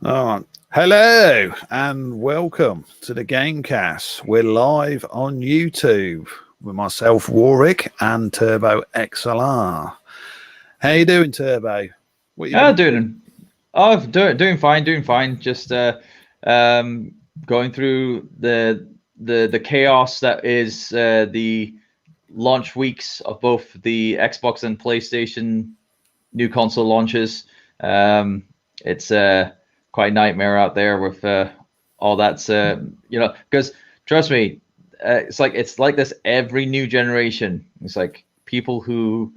Oh, hello and welcome to the Gamecast. We're live on YouTube with myself, Warric, and Turbo XLR. How you doing, Turbo? What you been Yeah, up to? doing fine. Just going through the chaos that is the launch weeks of both the Xbox and PlayStation new console launches. It's quite a nightmare out there with all that's because trust me, it's like this every new generation. It's like people who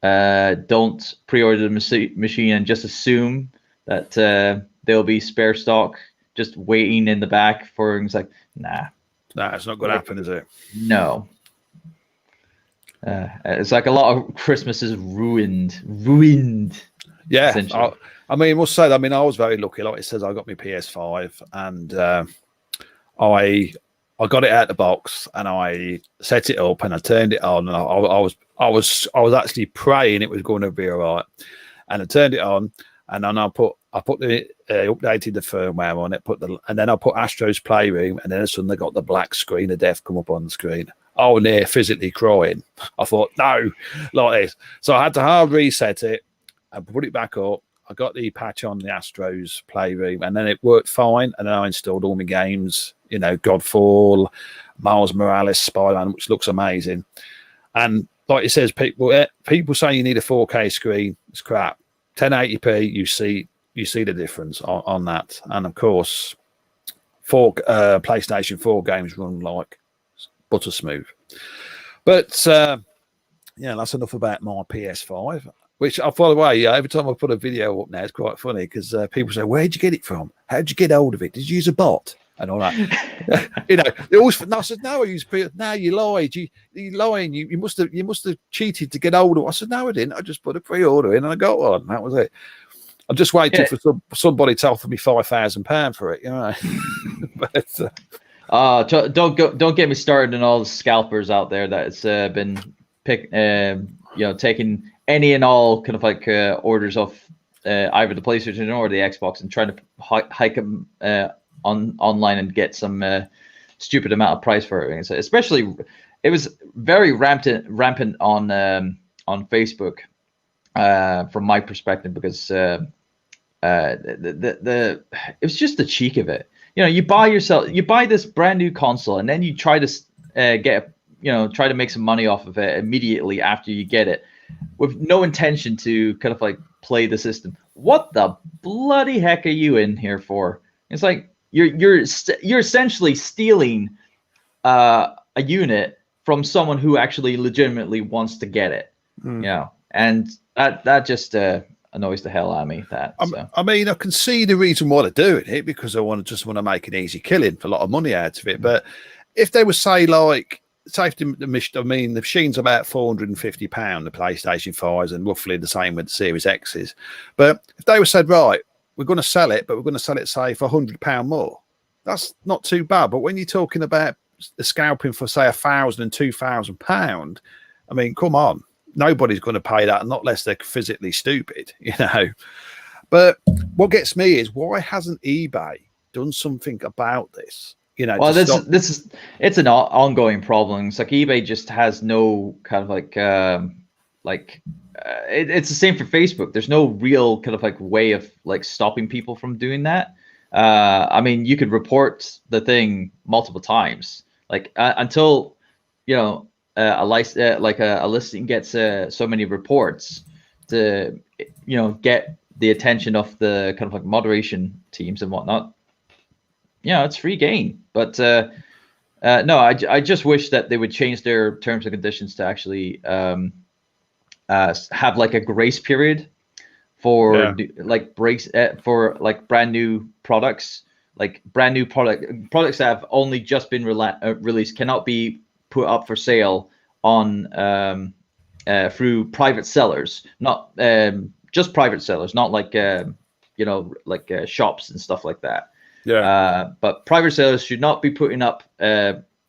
don't pre-order the machine and just assume that there'll be spare stock just waiting in the back for. It's like, nah, Nah, it's not going to happen, is it? no. It's like a lot of Christmas is ruined. Yeah, Essentially. I mean, must say, I mean, I was very lucky. Like it says, I got my PS5 and I got it out of the box and I set it up and I turned it on and I was actually praying it was going to be all right. And I turned it on and then I put the updated the firmware on it, and then I put Astro's Playroom, and then suddenly got the black screen of death come up on the screen. I was near physically crying. I thought, no, like this. So I had to hard reset it and put it back up. I got the patch on the Astro's Playroom, and then it worked fine. And then I installed all my games, you know, Godfall, Miles Morales, Spider-Man, which looks amazing. And like it says, people say you need a 4K screen. It's crap. 1080p, you see the difference on that. And of course, PlayStation 4 games run like butter smooth. But yeah, that's enough about my PS5. Which, by the way, every time I put a video up now, it's quite funny because people say, "Where'd you get it from? How'd you get hold of it? Did you use a bot?" And all that. You know, they always. No, I said, "No, I used. No, you lied. You lying. You must have cheated to get hold of it." I said, "No, I didn't. I just put a pre-order in and I got one. That was it. I'm just waiting for somebody to offer me £5,000 for it. You know." But Don't get me started on all the scalpers out there that's been taking any and all kind of like orders off either the PlayStation or the Xbox and trying to hike them online and get some stupid amount of price for it. So especially, it was very rampant on Facebook from my perspective because it was just the cheek of it. You know, you buy this brand new console and then you try to try to make some money off of it immediately after you get it, with no intention to kind of like play the system. What the bloody heck are you in here for? It's like you're essentially stealing a unit from someone who actually legitimately wants to get it. You know, and that just annoys the hell out of me. I mean, I can see the reason why they're doing it because they just want to make an easy killing for a lot of money out of it. But if they were say like, the machine's about £450, the PlayStation 5s, and roughly the same with the Series X's. But if they were said, right, we're going to sell it, but we're going to sell it, say, for £100 more, that's not too bad. But when you're talking about the scalping for, say, £1,000 and £2,000, I mean, come on. Nobody's going to pay that, not unless they're physically stupid, you know. But what gets me is, why hasn't eBay done something about this? You know, well, it's an ongoing problem. It's like eBay just has no kind of like it's the same for Facebook. There's no real kind of like way of like stopping people from doing that. I mean, you could report the thing multiple times, like until a listing gets so many reports to get the attention of the kind of like moderation teams and whatnot. It's free game. But no, I just wish that they would change their terms and conditions to actually have like a grace period for for like brand new products, like products that have only just been released cannot be put up for sale on through private sellers, not just private sellers, not like shops and stuff like that. Yeah. But private sellers should not be putting up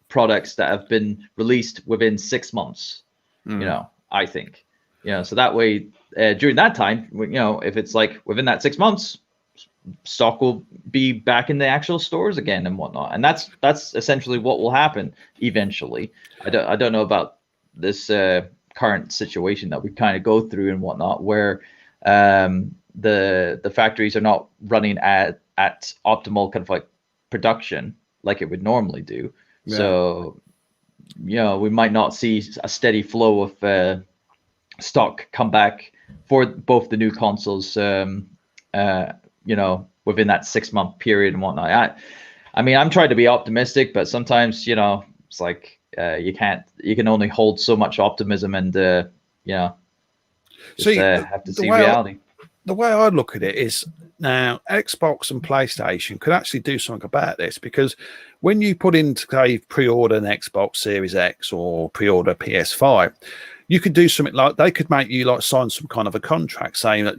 products that have been released within 6 months. I think. So that way, during that time, if it's like within that 6 months, stock will be back in the actual stores again and whatnot. And that's essentially what will happen eventually. I don't know about this current situation that we kind of go through and whatnot, where the factories are not running at optimal kind of like production like it would normally do. Yeah. So, we might not see a steady flow of stock come back for both the new consoles, within that 6-month period and whatnot. I mean, I'm trying to be optimistic, but sometimes, it's like you can only hold so much optimism and, have to see reality. The way I look at it is now Xbox and PlayStation could actually do something about this, because when you put in, say, pre-order an Xbox Series X or pre-order PS5, you could do something like they could make you like sign some kind of a contract saying that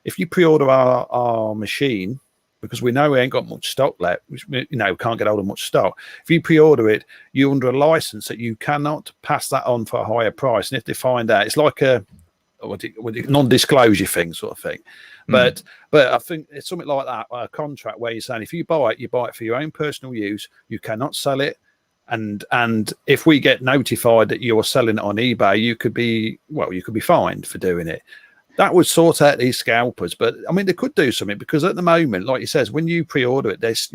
if you pre-order our machine, because we know we ain't got much stock left, we can't get hold of much stock. If you pre-order it, you're under a license that you cannot pass that on for a higher price. And if they find out, it's like a non-disclosure thing sort of thing. But I think it's something like that, a contract where you're saying if you buy it for your own personal use, you cannot sell it. And if we get notified that you're selling it on eBay, you could be fined for doing it. That would sort out these scalpers. But I mean, they could do something, because at the moment, like you says, when you pre-order it, it's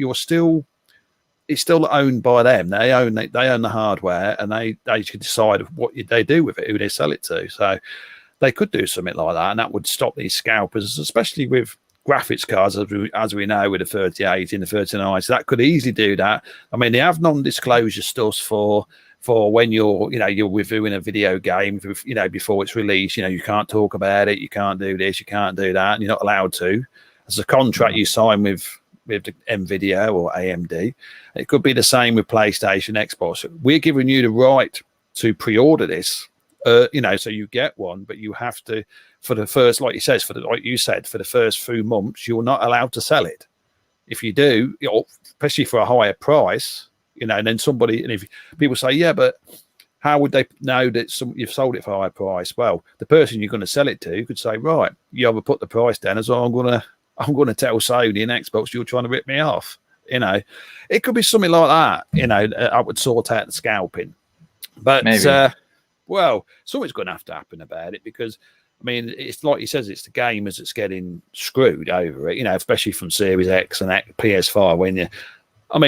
still owned by them. They own the hardware, and they can decide what they do with it, who they sell it to. So they could do something like that, and that would stop these scalpers, especially with graphics cards, as we know, with the 3080 and the 3090. So that could easily do that. I mean, they have non-disclosure stuff for when you're reviewing a video game, before it's released. You can't talk about it, you can't do this, you can't do that, and you're not allowed to. As a contract you sign with the NVIDIA or AMD. It could be the same with PlayStation, Xbox. We're giving you the right to pre-order this. So you get one, but you have to, for the first, like you said, for the first few months, you're not allowed to sell it. If you do, especially for a higher price, and then if people say, yeah, but how would they know that you've sold it for a higher price? Well, the person you're going to sell it to could say, right, you ever put the price down, as I'm going to tell Sony and Xbox you're trying to rip me off. It could be something like that. I would sort out the scalping, but maybe. Well, something's going to have to happen about it, because, I mean, it's like he says, it's the gamers that's getting screwed over it, especially from Series X and PS5. I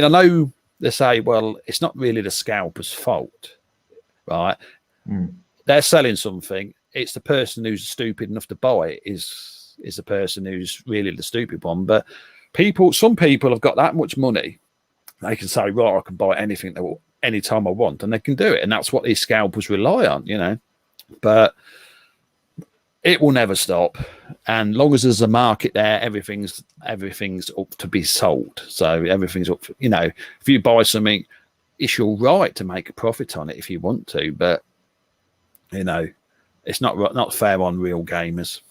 know they say, well, it's not really the scalper's fault, right? They're selling something. It's the person who's stupid enough to buy it is the person who's really the stupid one. But some people have got that much money, they can say, right, I can buy anything anytime I want, and they can do it. And that's what these scalpers rely on, but it will never stop. And long as there's a market there, everything's up to be sold. So everything's up for, if you buy something, it's your right to make a profit on it if you want to, but it's not fair on real gamers.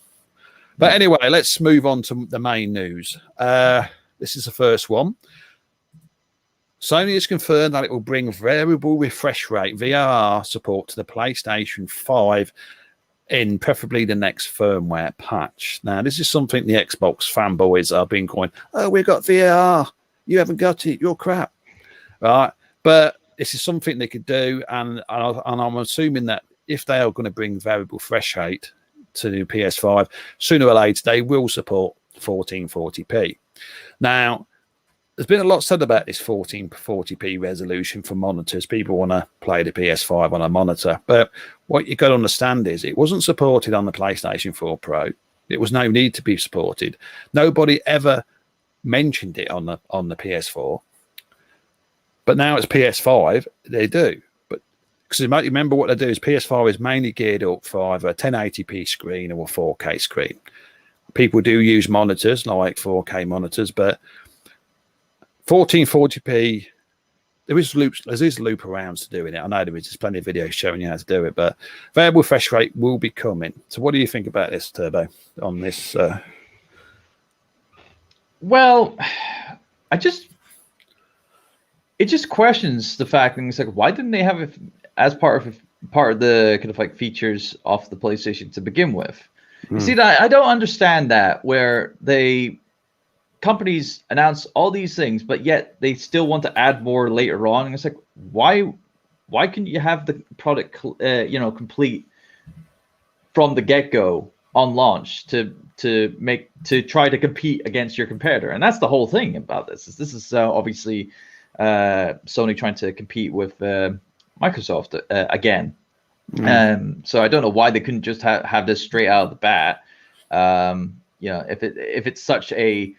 But anyway, let's move on to the main news. This is the first one. Sony has confirmed that it will bring variable refresh rate (VRR) support to the PlayStation 5 in preferably the next firmware patch. Now, this is something the Xbox fanboys have been going, oh, we've got VRR. You haven't got it. You're crap. Right? But this is something they could do, and I'm assuming that if they are going to bring variable refresh rate to the PS5, sooner or later they will support 1440p. Now, there's been a lot said about this 1440p resolution for monitors. People want to play the PS5 on a monitor. But what you got to understand is it wasn't supported on the PlayStation 4 Pro. It was no need to be supported. Nobody ever mentioned it on the PS4. But now it's PS5, they do. But because you might remember what they do is PS5 is mainly geared up for either a 1080p screen or a 4K screen. People do use monitors like 4K monitors, but 1440p, there's loop arounds to doing it. I know there's plenty of videos showing you how to do it, but variable refresh rate will be coming. So what do you think about this, Turbo, on this? Well, it just questions the fact, and it's like, why didn't they have it as part of the kind of like features of the PlayStation to begin with? You see that I don't understand that where companies announce all these things, but yet they still want to add more later on. And it's like, why couldn't you have the product, complete from the get-go on launch to try to compete against your competitor? And that's the whole thing about this. This is obviously Sony trying to compete with Microsoft again. So I don't know why they couldn't just have this straight out of the bat. If it's such a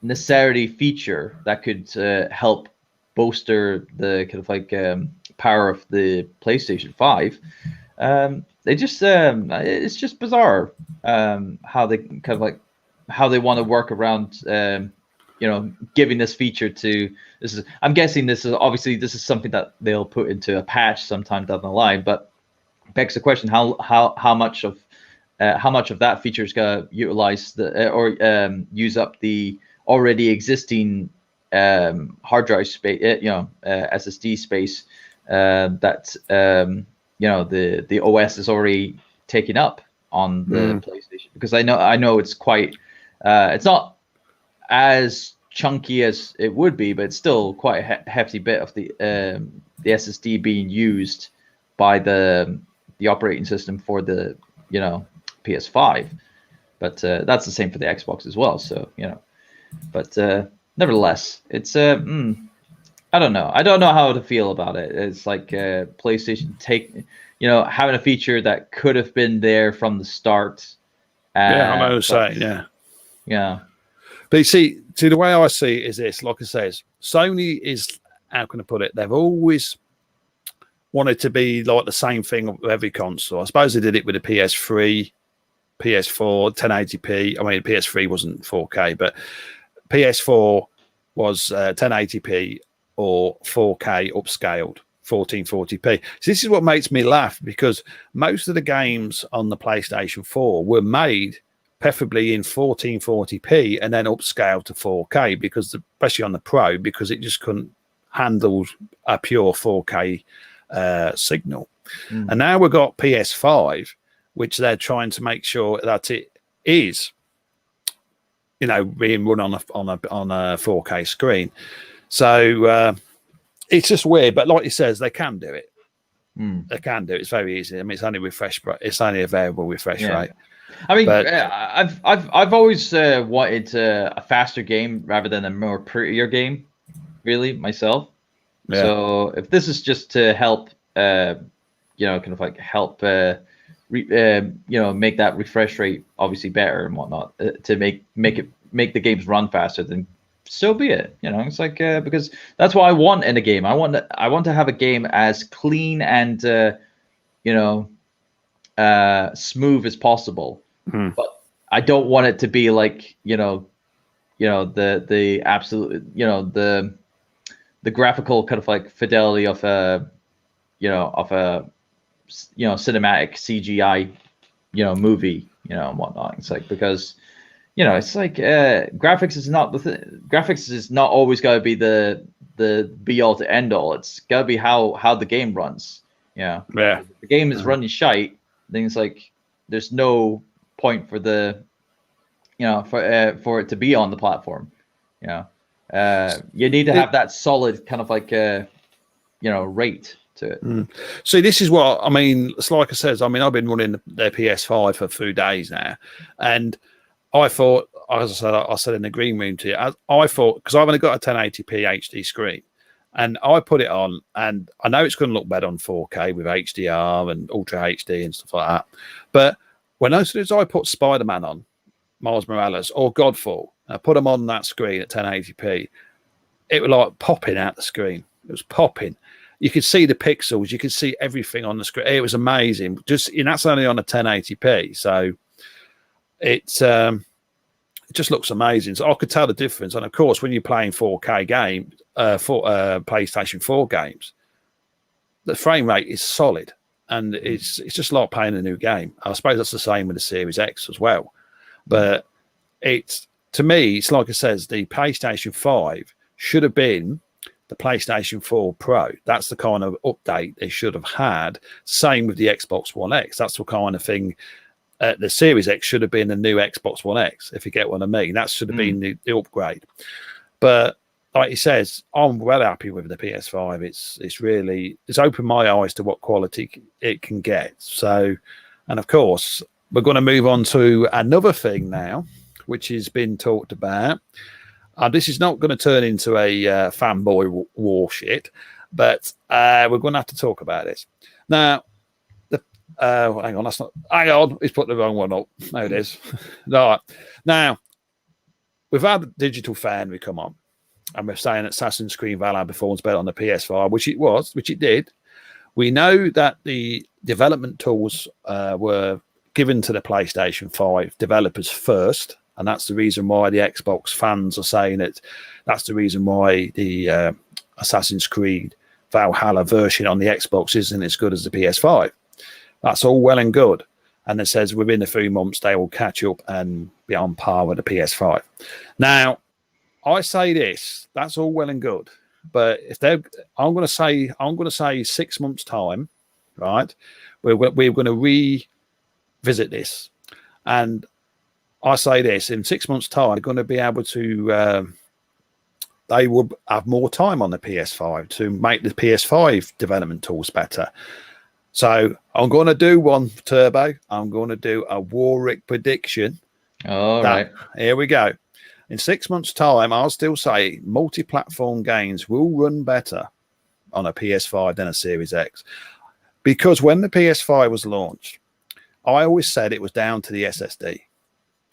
necessary feature that could help bolster the kind of like power of the PlayStation 5, it's just bizarre how they kind of like how they want to work around giving this feature to I'm guessing this is something that they'll put into a patch sometime down the line, but begs the question how much of that feature is going to utilize use up the already existing hard drive space, SSD space that the OS is already taking up on the PlayStation, because I know it's quite it's not as chunky as it would be, but it's still quite a hefty bit of the SSD being used by the operating system for the PS5. But that's the same for the Xbox as well. So but nevertheless, it's I don't know how to feel about it. It's like PlayStation having a feature that could have been there from the start. I'm going to say, yeah. But you see, the way I see it is this, like I say, Sony is, how can I put it? They've always wanted to be like the same thing with every console. I suppose they did it with the PS3, PS4, 1080p. I mean, PS3 wasn't 4K, but PS4 was 1080p or 4K upscaled, 1440p. So this is what makes me laugh, because most of the games on the PlayStation 4 were made preferably in 1440p and then upscaled to 4K, because especially on the Pro, because it just couldn't handle a pure 4K signal. And now we've got PS5, which they're trying to make sure that it is, being run on a 4K screen. So it's just weird, but like it says, they can do it. They can do it. It's very easy. I mean, it's only a variable refresh rate. I mean, I've always wanted a faster game rather than a more prettier game, really, myself. Yeah. So if this is just to help, kind of like help, make that refresh rate obviously better and whatnot, to make the games run faster, then so be it. It's like because that's what I want in a game. I want to have a game as clean and smooth as possible. But I don't want it to be like the absolute the graphical kind of like fidelity of a cinematic CGI movie and whatnot. It's like, because it's like graphics is not always going to be the be all to end all. It's got to be how the game runs. If the game is running shite, then it's like there's no point for the for it to be on the platform. You need to have that solid kind of like rate to it. See, this is what I mean. It's like I said, I've been running their PS5 for a few days now, and I thought, as I said in the green room to you, I thought, because I've only got a 1080p HD screen, and I put it on, and I know it's going to look better on 4K with HDR and Ultra HD and stuff like that, but as soon as I put Spider-Man on, Miles Morales, or Godfall, I put them on that screen at 1080p, it was like popping out the screen. It was popping. You could see the pixels. You could see everything on the screen. It was amazing. That's only on a 1080p. So it just looks amazing. So I could tell the difference. And of course, when you're playing 4K games, PlayStation 4 games, the frame rate is solid. And it's just like playing a new game. I suppose that's the same with the Series X as well. But to me, it's like I says, the PlayStation 5 should have been the PlayStation 4 Pro. That's the kind of update they should have had. Same with the Xbox One X. That's the kind of thing the Series X should have been the new Xbox One X, if you get what I mean. That should have been the upgrade. But like he says, I'm well happy with the PS5. It's opened my eyes to what quality it can get. So, and of course, we're going to move on to another thing now, which has been talked about. This is not going to turn into a fanboy war shit, but we're going to have to talk about this. Now, hang on, hang on, he's put the wrong one up. There it is. Right. Now, we've had Digital Foundry come on, and we're saying Assassin's Creed Valhalla performs better on the PS5, which it did. We know that the development tools were given to the PlayStation 5 developers first, and that's the reason why the Xbox fans are saying it. That's the reason why the Assassin's Creed Valhalla version on the Xbox isn't as good as the PS5. That's all well and good. And it says within a few months they will catch up and be on par with the PS5. Now, I say this, that's all well and good. But if I'm going to say 6 months' time, right? We're going to revisit this, and I say this: in 6 months' time, they're going to be able to. They will have more time on the PS5 to make the PS5 development tools better. So I'm going to do one, Turbo. I'm going to do a Warric prediction. All right. Here we go. In 6 months' time, I'll still say multi-platform games will run better on a PS5 than a Series X. Because when the PS5 was launched, I always said it was down to the SSD.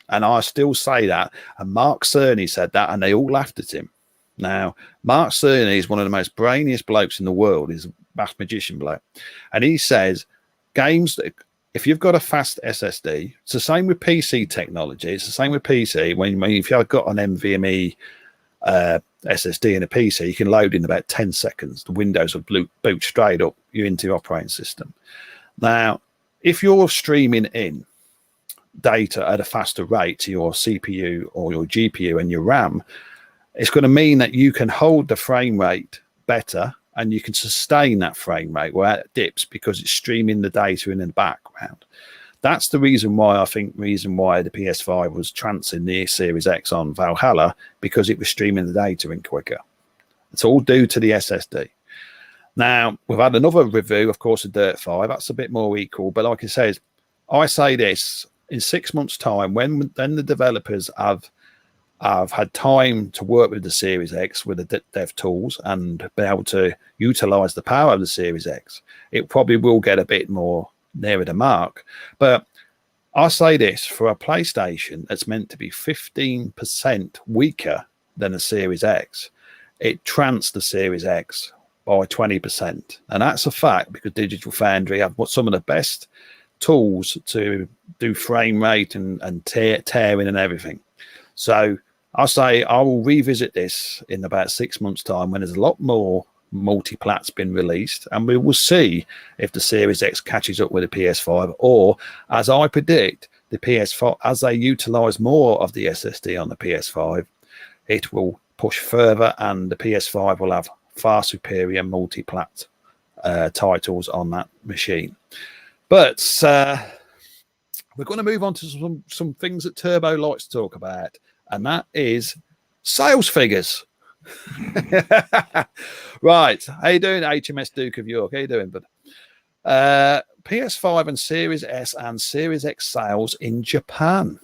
And I still say that. And Mark Cerny said that, and they all laughed at him. Now, Mark Cerny is one of the most brainiest blokes in the world. He's a math magician bloke. And he says, games that... If you've got a fast SSD, it's the same with PC technology. It's the same with PC. If you've got an NVMe SSD in a PC, you can load in about 10 seconds. The Windows will boot straight up. You're into your operating system. Now, if you're streaming in data at a faster rate to your CPU or your GPU and your RAM, it's going to mean that you can hold the frame rate better and you can sustain that frame rate where it dips because it's streaming the data in the background. That's the reason why the PS5 was trouncing the Series X on Valhalla, because it was streaming the data in quicker. It's all due to the SSD. Now, we've had another review, of course, of Dirt 5. That's a bit more equal. But like I said, I say this, in 6 months' time, when the developers have had time to work with the Series X with the dev tools and be able to utilize the power of the Series X, it probably will get a bit more nearer the mark. But I say this, for a PlayStation that's meant to be 15% weaker than the Series X, it trounced the Series X by 20%. And that's a fact, because Digital Foundry have some of the best tools to do frame rate and tearing and everything. So I say I will revisit this in about 6 months' time when there's a lot more multi-plats been released, and we will see if the Series X catches up with the PS5, or, as I predict, the PS5, as they utilize more of the SSD on the PS5, it will push further and the PS5 will have far superior multi-plat titles on that machine. But we're going to move on to some things that Turbo likes to talk about, and that is sales figures. Right. How you doing, HMS Duke of York? How you doing, bud? PS5 and Series S and Series X sales in Japan.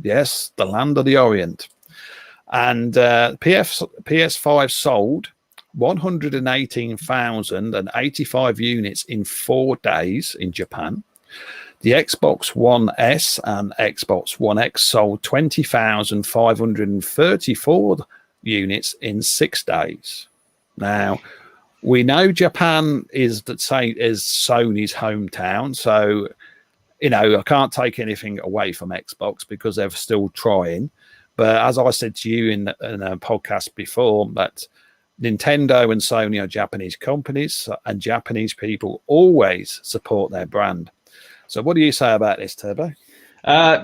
Yes, the land of the Orient. And PS5 sold 118,085 units in 4 days in Japan. The Xbox One S and Xbox One X sold 20,534 units in 6 days. Now, we know Japan is Sony's hometown, so I can't take anything away from Xbox because they're still trying. But as I said to you in a podcast before, that Nintendo and Sony are Japanese companies, and Japanese people always support their brand. So what do you say about this, Turbo? I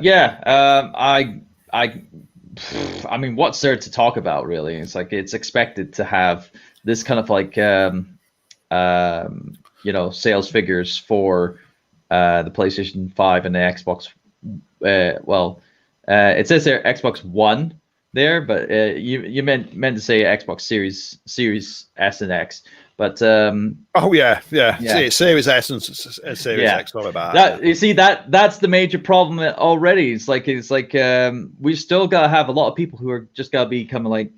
mean, what's there to talk about, really? It's like it's expected to have this kind of like, sales figures for the PlayStation 5 and the Xbox it says there Xbox One there, but you meant to say Xbox Series S and X. But oh yeah. Series S and Series X. Sorry about that. You see that's the major problem already. It's like we still gotta have a lot of people who are just gotta be kind of like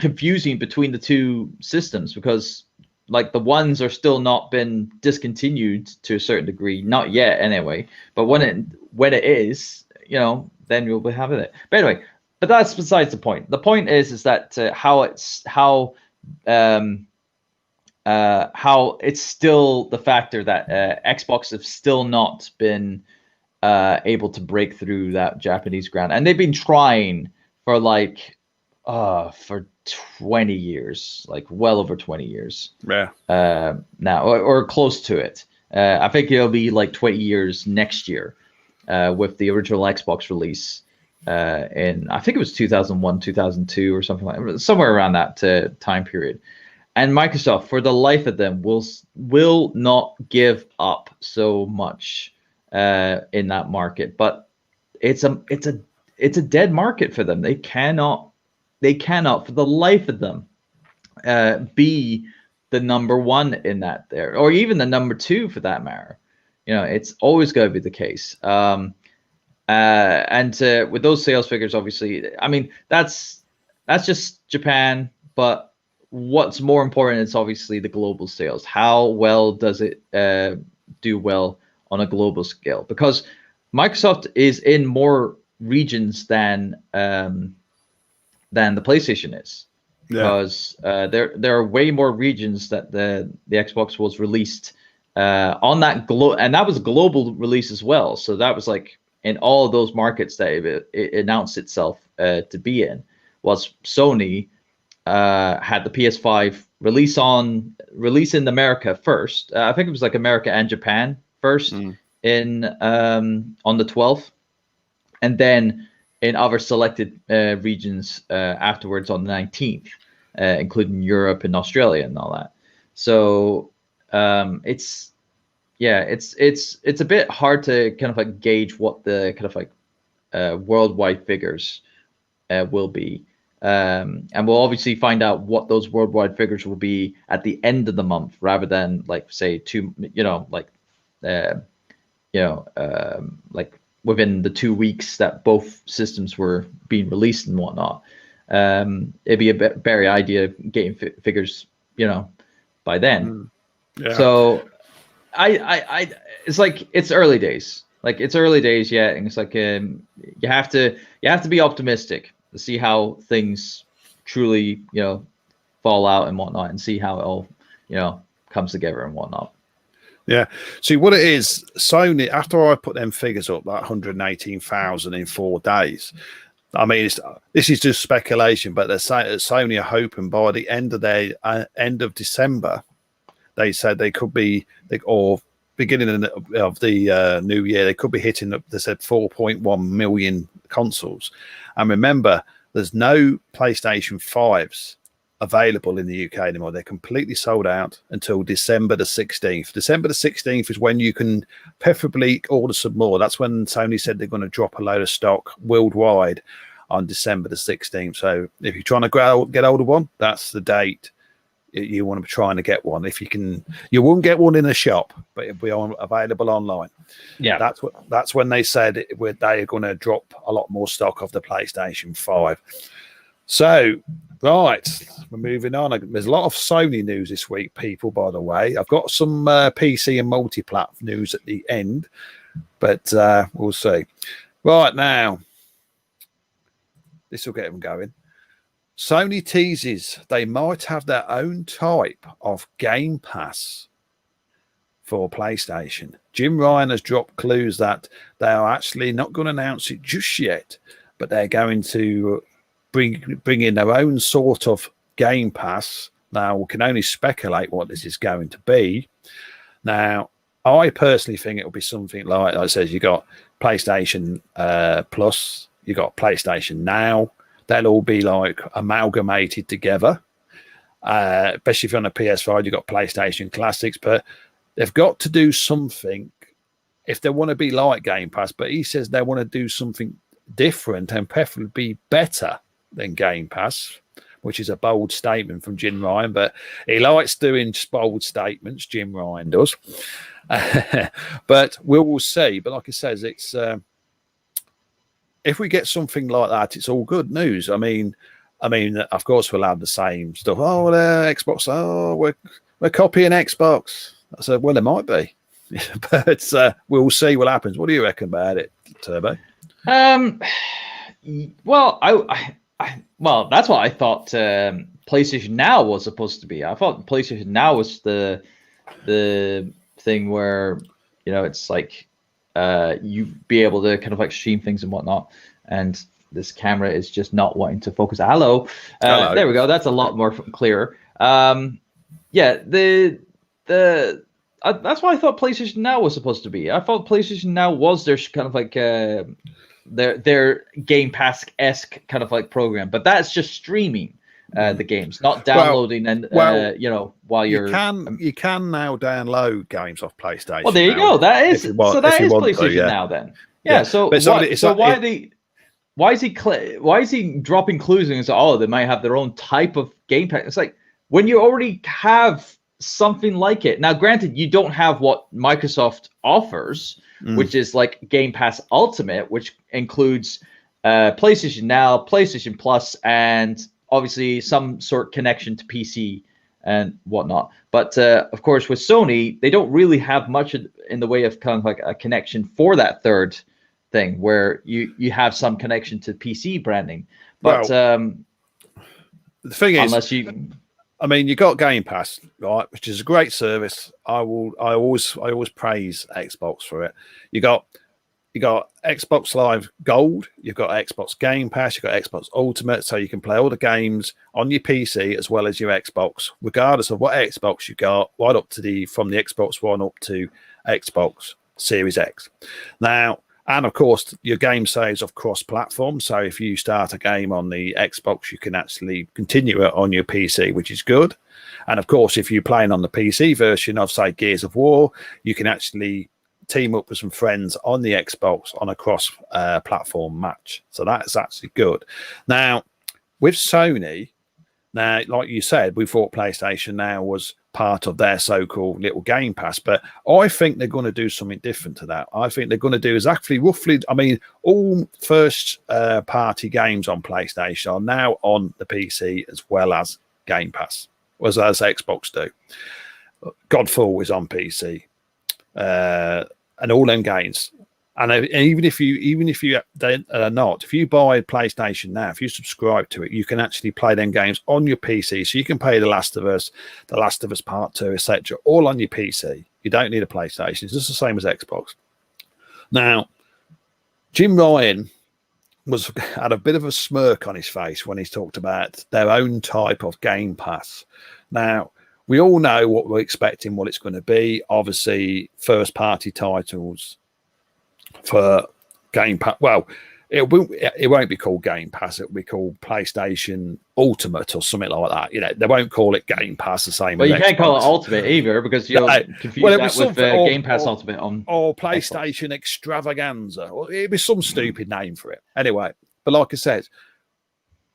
confusing between the two systems, because like the ones are still not been discontinued to a certain degree, not yet anyway. But when it is, then we'll be having it. But anyway, but that's besides the point. The point is that how it's still the factor that Xbox have still not been able to break through that Japanese ground, and they've been trying for for 20 years, like well over 20 years. Yeah. Now, or close to it. I think it'll be like 20 years next year with the original Xbox release in, I think it was 2001, 2002 or something like that, somewhere around that time period. And Microsoft, for the life of them, will not give up so much in that market. But it's a dead market for them. They cannot for the life of them be the number one in that there, or even the number two for that matter. It's always going to be the case. And with those sales figures, obviously, I mean, that's just Japan. But what's more important is obviously the global sales. How well does it do well on a global scale? Because Microsoft is in more regions than the PlayStation is, because there are way more regions that the Xbox was released on that and that was a global release as well. So that was like in all of those markets that it announced itself to be in. Was Sony had the PS5 release in America first. I think it was like America and Japan first in on the 12th, and then in other selected regions afterwards on the 19th, including Europe and Australia and all that. So it's a bit hard to kind of like gauge what the kind of like worldwide figures will be. And we'll obviously find out what those worldwide figures will be at the end of the month, rather than like say like within the 2 weeks that both systems were being released and whatnot. It'd be a better idea getting figures, by then. Yeah. So I it's like it's early days. Like it's early days yet, and it's like you have to be optimistic to see how things truly, fall out and whatnot, and see how it all, comes together and whatnot. Yeah. See what it is, Sony, after I put them figures up, that 118,000 in 4 days, I mean, this is just speculation, but they're saying Sony are hoping by the end of December, they said they could be, or beginning of the new year, they could be hitting, they said 4.1 million consoles. And remember, there's no PlayStation 5s available in the UK anymore. They're completely sold out until December the 16th. December the 16th is when you can preferably order some more. That's when Sony said they're going to drop a load of stock worldwide on December the 16th. So if you're trying to get hold of one, that's the date you want to be trying to get one. If you can, you won't get one in a shop, but it'll be available online. Yeah, that's when they said they're going to drop a lot more stock of the PlayStation 5. So, right, we're moving on. There's a lot of Sony news this week, people, by the way. I've got some PC and multi-plat news at the end, but we'll see. Right now, this will get them going. Sony teases they might have their own type of Game Pass for PlayStation. Jim Ryan has dropped clues that they are actually not going to announce it just yet, but they're going to bring in their own sort of Game Pass. Now, we can only speculate what this is going to be. Now, I personally think it will be something like I said, you got PlayStation Plus, you got PlayStation Now. They'll all be like amalgamated together. Especially if you're on a PS5, you've got PlayStation Classics, but they've got to do something if they want to be like Game Pass, but he says they want to do something different and preferably be better than Game Pass, which is a bold statement from Jim Ryan, but he likes doing bold statements. Jim Ryan does. But we will see. But like I says, it's if we get something like that, it's all good news. I mean, of course, we'll have the same stuff. Oh, well, Xbox. Oh, we're copying Xbox. I said, well, it might be, but we'll see what happens. What do you reckon about it, Turbo? Well, well, that's what I thought PlayStation Now was supposed to be. I thought PlayStation Now was the thing where, you know, it's like you be able to kind of like stream things and whatnot. And this camera is just not wanting to focus. Hello. There we go. That's a lot more clearer. Yeah, that's what I thought PlayStation Now was supposed to be. I thought PlayStation Now was their kind of like their Game Pass-esque kind of like program, but that's just streaming the games, not downloading you know, while you're. You can now download games off PlayStation. Well, there you go. That is PlayStation Now then. Yeah. So why is he dropping clues and say, oh, they might have their own type of Game Pass? It's like when you already have something like it. Now, granted, you don't have what Microsoft offers, which is like Game Pass Ultimate, which includes PlayStation Now, PlayStation Plus, and obviously some sort of connection to PC and whatnot. But of course, with Sony, they don't really have much in the way of kind of like a connection for that third thing, where you have some connection to PC branding. But the thing is, I mean, you got Game Pass, right, which is a great service. I always praise Xbox for it. You got Xbox Live Gold, you've got Xbox Game Pass, you've got Xbox Ultimate, so you can play all the games on your PC as well as your Xbox, regardless of what Xbox you got, right up to from the Xbox One up to Xbox Series X. Now, and of course, your game saves of cross-platform. So if you start a game on the Xbox, you can actually continue it on your PC, which is good. And of course, if you're playing on the PC version of, say, Gears of War, you can actually team up with some friends on the Xbox on a cross-platform match. So that's actually good. Now, with Sony, now, like you said, we thought PlayStation Now was part of their so-called little Game Pass, but I think they're going to do something different to that. I think they're going to do is actually roughly, I mean, all first-party games on PlayStation are now on the PC as well as Game Pass, as Xbox do. Godfall is on PC, and all them games. And even if you are not, if you buy PlayStation Now, if you subscribe to it, you can actually play them games on your PC. So you can play The Last of Us Part 2, etc., all on your PC. You don't need a PlayStation. It's just the same as Xbox. Now, Jim Ryan had a bit of a smirk on his face when he talked about their own type of Game Pass. Now, we all know what we're expecting, what it's going to be. Obviously, first-party titles for Game Pass. Well, it won't be called Game Pass. It will be called PlayStation Ultimate or something like that. You know, they won't call it Game Pass the same. Well, you can't call it Ultimate either because you'll confuse that with Game Pass Ultimate or PlayStation Xbox Extravaganza. Or it'd be some stupid name for it. Anyway, but like I said,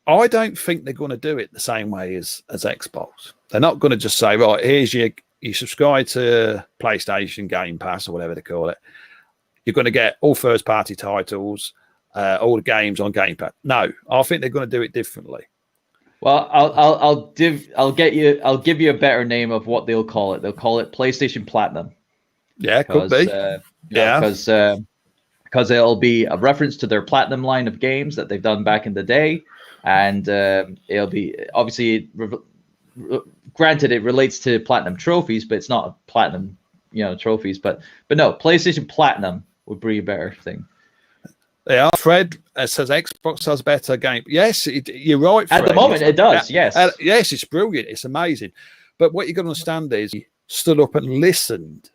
I don't think they're going to do it the same way as Xbox. They're not going to just say, right, here's you subscribe to PlayStation Game Pass or whatever they call it. You're going to get all first-party titles, all the games on Game Pass. No, I think they're going to do it differently. Well, I'll give you a better name of what they'll call it. They'll call it PlayStation Platinum. Yeah, could be. Because it'll be a reference to their Platinum line of games that they've done back in the day, and it'll be obviously granted it relates to Platinum trophies, but it's not Platinum, trophies. But no, PlayStation Platinum would be a better thing. Yeah, Fred says Xbox has better game. Yes, you're right, Fred. At the moment, it does, yes. Yes, it's brilliant. It's amazing. But what you've got to understand is he stood up and listened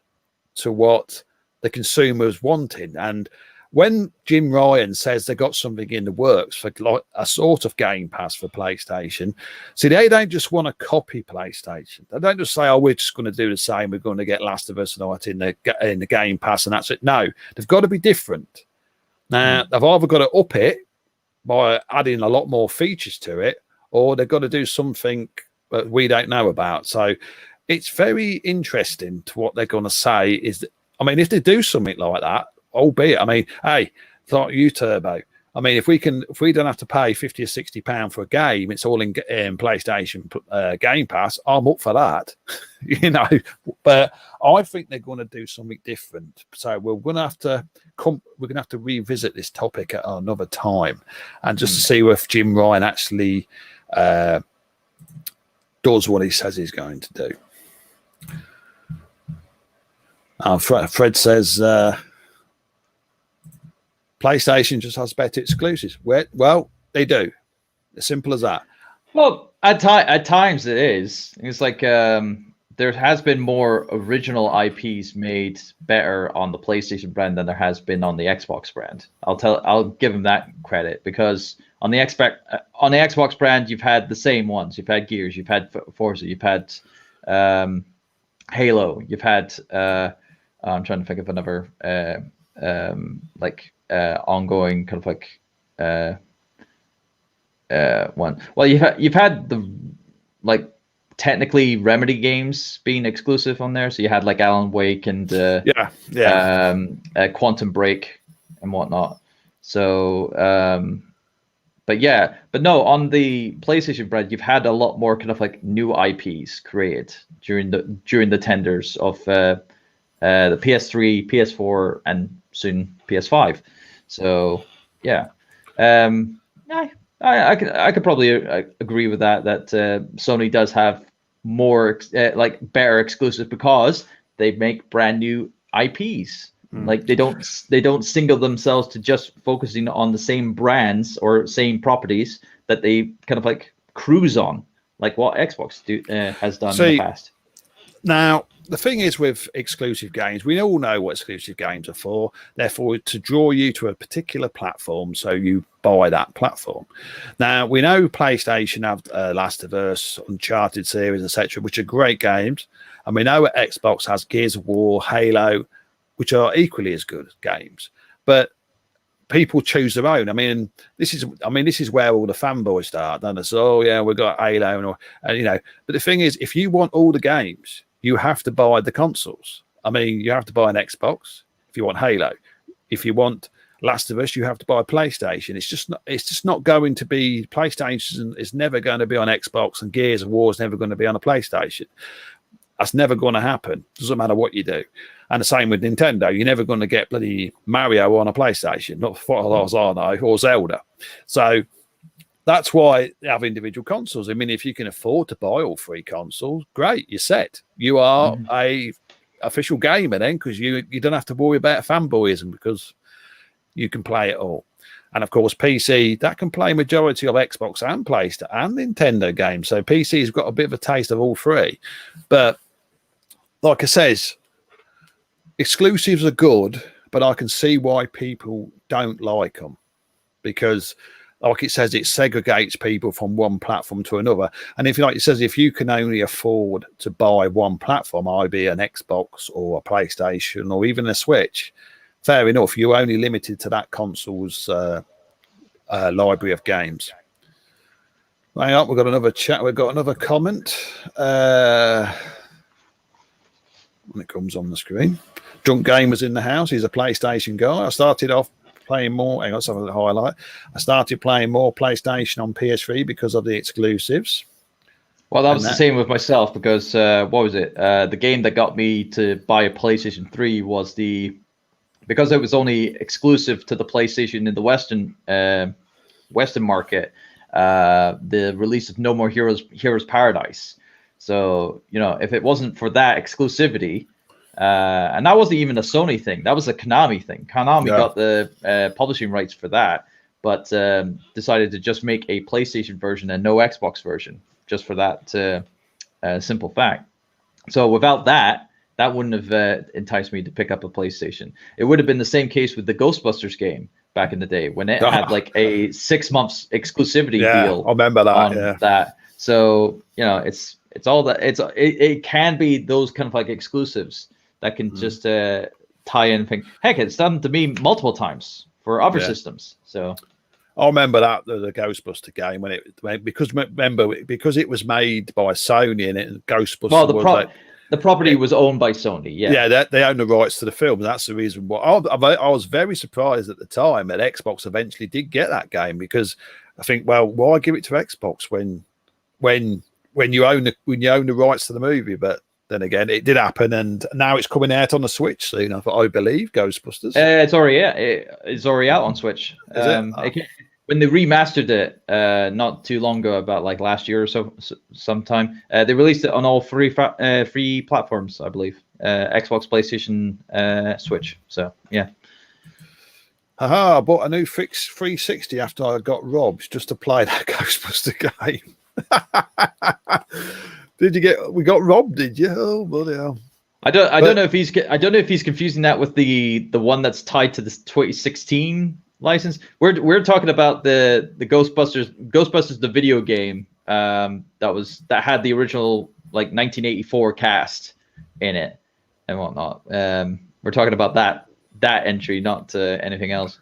to what the consumers wanted. And when Jim Ryan says they got something in the works for like a sort of Game Pass for PlayStation, see, they don't just want to copy PlayStation. They don't just say, "Oh, we're just going to do the same. We're going to get Last of Us in the Game Pass, and that's it." No, they've got to be different. Now, they've either got to up it by adding a lot more features to it, or they've got to do something that we don't know about. So it's very interesting to what they're going to say. Is that, I mean, if they do something like that, albeit, I mean, hey, thought you Turbo. I mean, if we don't have to pay £50 or £60 for a game, it's all in PlayStation Game Pass. I'm up for that, you know. But I think they're going to do something different. So we're going to have to revisit this topic at another time, and just to see if Jim Ryan actually does what he says he's going to do. Fred says PlayStation just has better exclusives. Well, they do. As simple as that. Well, at times it is. It's like there has been more original IPs made better on the PlayStation brand than there has been on the Xbox brand. I'll give them that credit, because on the Xbox brand, you've had the same ones. You've had Gears, you've had Forza, you've had Halo, you've had I'm trying to think of another ongoing kind of like one. Well, you've had the like technically Remedy games being exclusive on there. So you had like Alan Wake and Quantum Break and whatnot. So but no, on the PlayStation brand, you've had a lot more kind of like new IPs created during the tenders of the PS3, PS4, and soon PS5. So yeah, I could probably agree with that. That Sony does have more better exclusive, because they make brand new IPs. Like they don't single themselves to just focusing on the same brands or same properties that they kind of like cruise on, like what Xbox has done in the past. Now, the thing is with exclusive games, we all know what exclusive games are for. Therefore, to draw you to a particular platform, so you buy that platform. Now, we know PlayStation have Last of Us, Uncharted series, etc., which are great games. And we know that Xbox has Gears of War, Halo, which are equally as good games. But people choose their own. I mean, this is where all the fanboys start. Then it's, oh yeah, we've got Halo, and you know. But the thing is, if you want all the games, you have to buy the consoles. I mean, you have to buy an Xbox if you want Halo. If you want Last of Us, you have to buy a PlayStation. It's just not going to be. PlayStation is never going to be on Xbox, and Gears of War is never going to be on a PlayStation. That's never going to happen. Doesn't matter what you do. And the same with Nintendo. You're never going to get bloody Mario on a PlayStation, not for as I know, or Zelda. So that's why they have individual consoles. I mean, if you can afford to buy all three consoles, great, you're set. You are a official gamer then, because you don't have to worry about fanboyism, because you can play it all. And of course, PC, that can play majority of Xbox and PlayStation and Nintendo games. So PC's got a bit of a taste of all three. But like I says, exclusives are good, but I can see why people don't like them, because like it says, it segregates people from one platform to another. And if, like it says, if you can only afford to buy one platform, i.e. an Xbox or a PlayStation or even a Switch, fair enough, you're only limited to that console's library of games. Hang on, we've got another chat. We've got another comment. When it comes on the screen. Drunk Gamer's in the house. He's a PlayStation guy. I started off playing more. Hang on, some of the highlight. I started playing more PlayStation on PS3 because of the exclusives. Well, that was the same with myself, because what was it? The game that got me to buy a PlayStation 3 was because it was only exclusive to the PlayStation in the Western market. The release of No More Heroes Paradise. So, you know, if it wasn't for that exclusivity, and that wasn't even a Sony thing, that was a Konami thing. Konami got the publishing rights for that, but decided to just make a PlayStation version and no Xbox version, just for that simple fact. So without that, that wouldn't have enticed me to pick up a PlayStation. It would have been the same case with the Ghostbusters game back in the day when it had like a 6 months exclusivity deal. I remember that. On that. So it's all that it can be those kind of like exclusives that can just tie in and think, heck, it's done to me multiple times for other systems. So I remember that the Ghostbuster game because it was made by Sony and Ghostbusters. Well, the property was owned by Sony. Yeah, they own the rights to the film. That's the reason why I was very surprised at the time that Xbox eventually did get that game, because I think, well, why give it to Xbox when you own the rights to the movie? But then again, it did happen, and now it's coming out on the Switch soon. I believe Ghostbusters. It's already out on Switch. When they remastered it not too long ago, about like last year or so, sometime, they released it on all free platforms, I believe. Xbox, PlayStation, Switch. So yeah. I bought a new 360 after I got robbed just to play that Ghostbuster game. We got robbed, did you? Oh bloody hell. I don't know if he's confusing that with the one that's tied to this 2016 license. We're talking about the Ghostbusters the video game that had the original like 1984 cast in it and whatnot. We're talking about that entry, not anything else.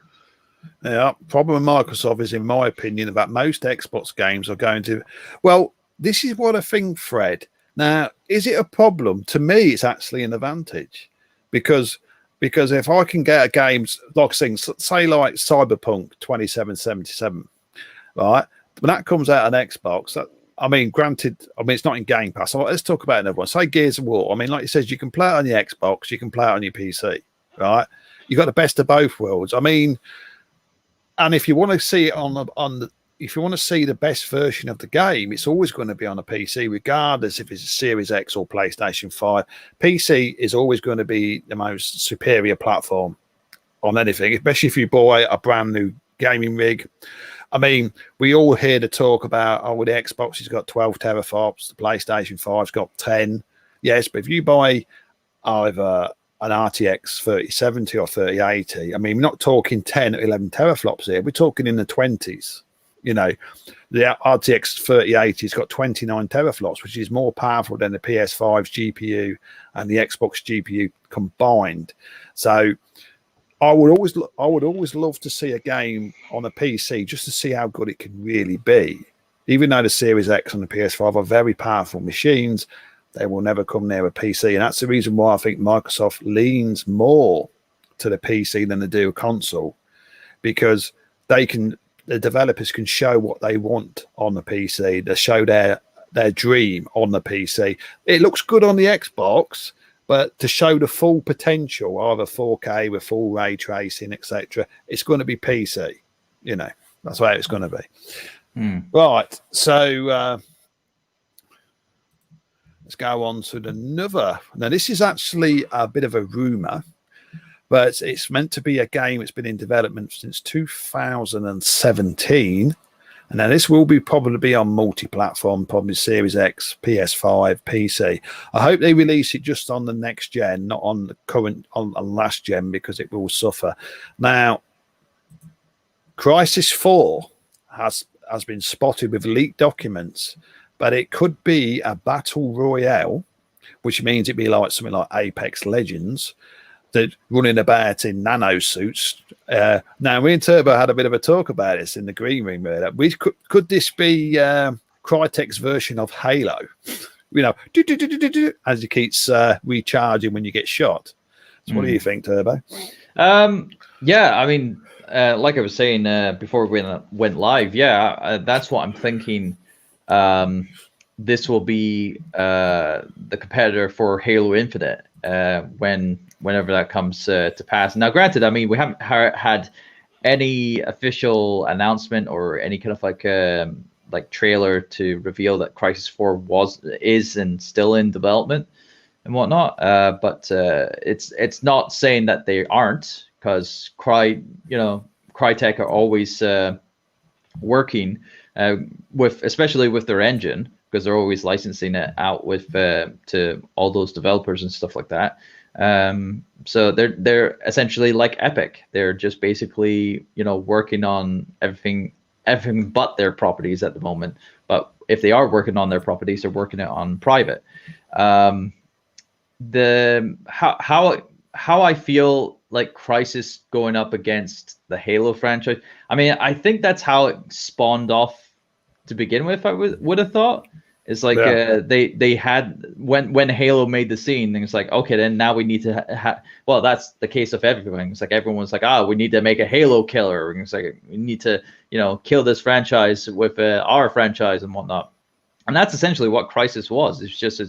Yeah, problem with Microsoft is, in my opinion, that most Xbox games are going to. Well, this is what I think, Fred. Now, is it a problem? To me, it's actually an advantage, because if I can get a game like say like Cyberpunk 2077, right? When that comes out on Xbox, granted, it's not in Game Pass. So let's talk about another one. Say Gears of War. Like it says, you can play it on your Xbox, you can play it on your PC, right? You got the best of both worlds. And if you want to see it if you want to see the best version of the game, it's always going to be on a PC, regardless if it's a Series X or PlayStation 5. PC is always going to be the most superior platform on anything, especially if you buy a brand new gaming rig. We all hear the talk about, the Xbox has got 12 teraflops, the PlayStation 5's got 10. Yes, but if you buy either an RTX 3070 or 3080, we're not talking 10 or 11 teraflops here. We're talking in the 20s. The RTX 3080's got 29 teraflops, which is more powerful than the PS5's GPU and the Xbox GPU combined. So I would always love to see a game on a PC just to see how good it can really be. Even though the Series X and the PS5 are very powerful machines, they will never come near a PC. And that's the reason why I think Microsoft leans more to the PC than they do a console, because the developers can show what they want on the PC. They show their dream on the PC. It looks good on the Xbox, but to show the full potential, either 4K with full ray tracing, etc., it's going to be PC. That's where it's going to be. Right. So let's go on to another. Now, this is actually a bit of a rumor, but it's meant to be a game that's been in development since 2017. And now this will probably be on multi-platform, probably Series X, PS5, PC. I hope they release it just on the next gen, not on the current, on last gen, because it will suffer. Now, Crisis 4 has been spotted with leaked documents, but it could be a battle royale, which means it'd be like something like Apex Legends, that running about in nano suits. Now, me and Turbo had a bit of a talk about this in the green room. Could this be Crytek's version of Halo? As it keeps recharging when you get shot. So what do you think, Turbo? Yeah, like I was saying before we went live, that's what I'm thinking. This will be the competitor for Halo Infinite whenever that comes to pass. Now, granted, we haven't had any official announcement or any kind of like trailer to reveal that Crisis 4 is and still in development and whatnot. But it's not saying that they aren't, because Crytek are always working especially with their engine, because they're always licensing it out with to all those developers and stuff like that. So they're essentially like Epic. They're just basically, you know, working on everything but their properties at the moment. But if they are working on their properties, they're working it on private. The how I feel like Crysis going up against the Halo franchise. I mean, I think that's how it spawned off to begin with. I would have thought. It's like they had when Halo made the scene, and it's like, okay, then now we need to well, that's the case of everything. It's like everyone's like, we need to make a Halo killer. And it's like we need to, you know, kill this franchise with our franchise and whatnot. And that's essentially what Crysis was. It's just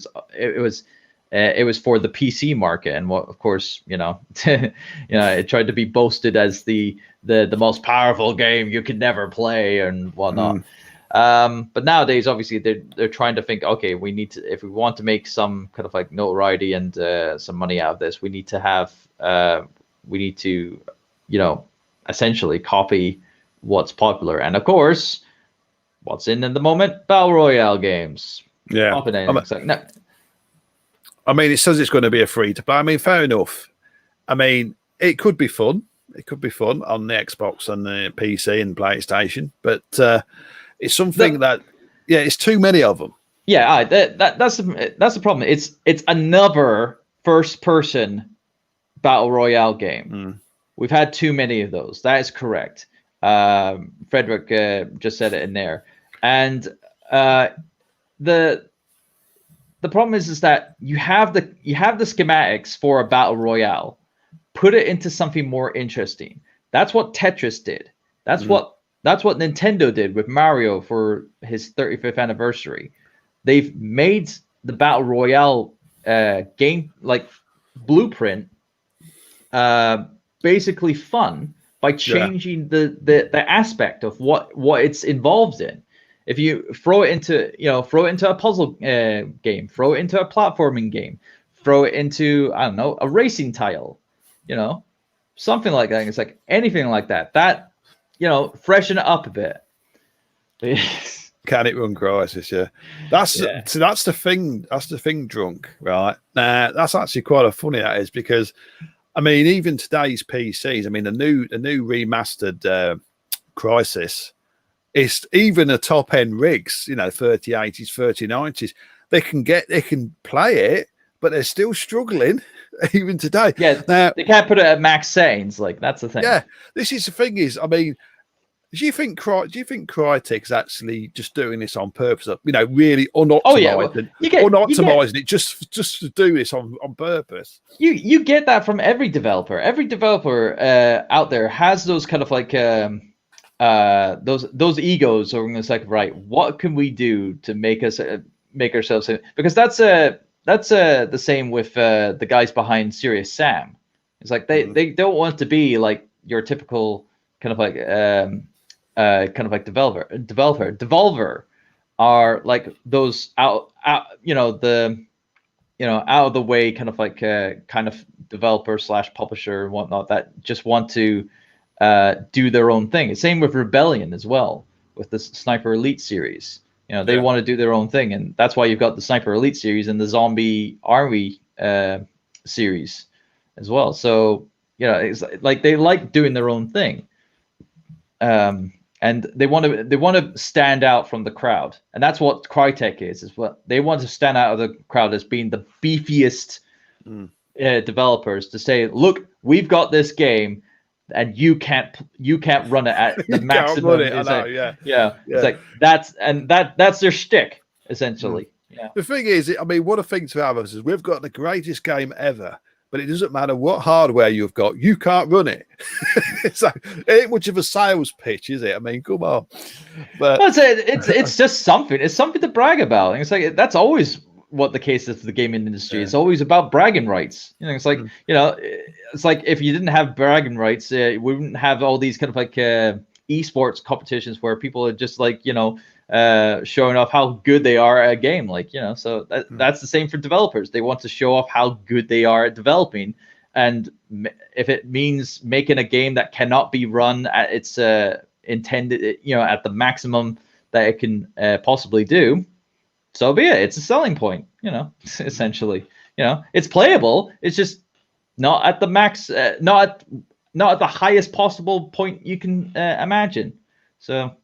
it was for the PC market, and what, of course, you know, it tried to be boasted as the most powerful game you could never play and whatnot. But nowadays, obviously, they're trying to think, okay, we need to, if we want to make some kind of like notoriety and some money out of this, we need to, you know, essentially copy what's popular. And of course, what's in the moment? Battle Royale games. Yeah. I mean, it says it's going to be a free to play. I mean, fair enough. I mean, it could be fun. It could be fun on the Xbox and the PC and PlayStation, but it's something that it's too many of them. Yeah, that's the problem. It's another first-person battle royale game. We've had too many of those. That is correct. Frederick just said it in there, and the problem is that you have the schematics for a battle royale. Put it into something more interesting. That's what Tetris did. That's what Nintendo did with Mario for his 35th anniversary. They've made the battle royale game like blueprint basically fun by changing the aspect of what it's involved in. If you throw it into a puzzle game, throw it into a platforming game, throw it into, I don't know, a racing tile, you know, something like that. It's like anything like that. That, you know, freshen it up a bit. Can it run Crysis? Yeah, that's the thing. That's the thing, Drunk. Right? That's actually quite a funny that is, because I mean, even today's PCs. I mean, the new remastered Crysis. It's even the top end rigs, you know, 3080s, 3090s. They can play it, but they're still struggling even today. Yeah, now, they can't put it at max settings. Like, that's the thing. Yeah, this is the thing. Is, I mean, do you think Crytek's actually just doing this on purpose? You know, really unoptimizing it just to do this on purpose. You get that from every developer. Every developer out there has those kind of like those egos. Or it's like, right, what can we do to make ourselves? Because that's the same with the guys behind Serious Sam. It's like they don't want to be like your typical kind of like developer. Devolver are like those out of the way kind of like kind of developer / publisher and whatnot that just want to do their own thing. Same with Rebellion as well, with the Sniper Elite series. You know, they want to do their own thing, and that's why you've got the Sniper Elite series and the Zombie Army series as well. So, you know, it's like they like doing their own thing, and they want to stand out from the crowd, and that's what Crytek is what they want to stand out of the crowd as being the beefiest developers, to say, look, we've got this game, and you can't run it at the maximum. It's like that's their shtick, essentially. Yeah. The thing is, I mean, what a thing to have is we've got the greatest game ever, but it doesn't matter what hardware you've got, you can't run it. It's like, it ain't much of a sales pitch, is it? I mean, come on. But it's just something. It's something to brag about. And it's like that's always what the case is for the gaming industry. It's always about bragging rights. You know, it's like it's like if you didn't have bragging rights, we wouldn't have all these kind of like esports competitions where people are just like, you know, showing off how good they are at a game. Like, you know, so that's the same for developers. They want to show off how good they are at developing, and if it means making a game that cannot be run at its intended, you know, at the maximum that it can possibly do, so be it. It's a selling point, essentially. It's playable. It's just not at the max, not at the highest possible point you can imagine. So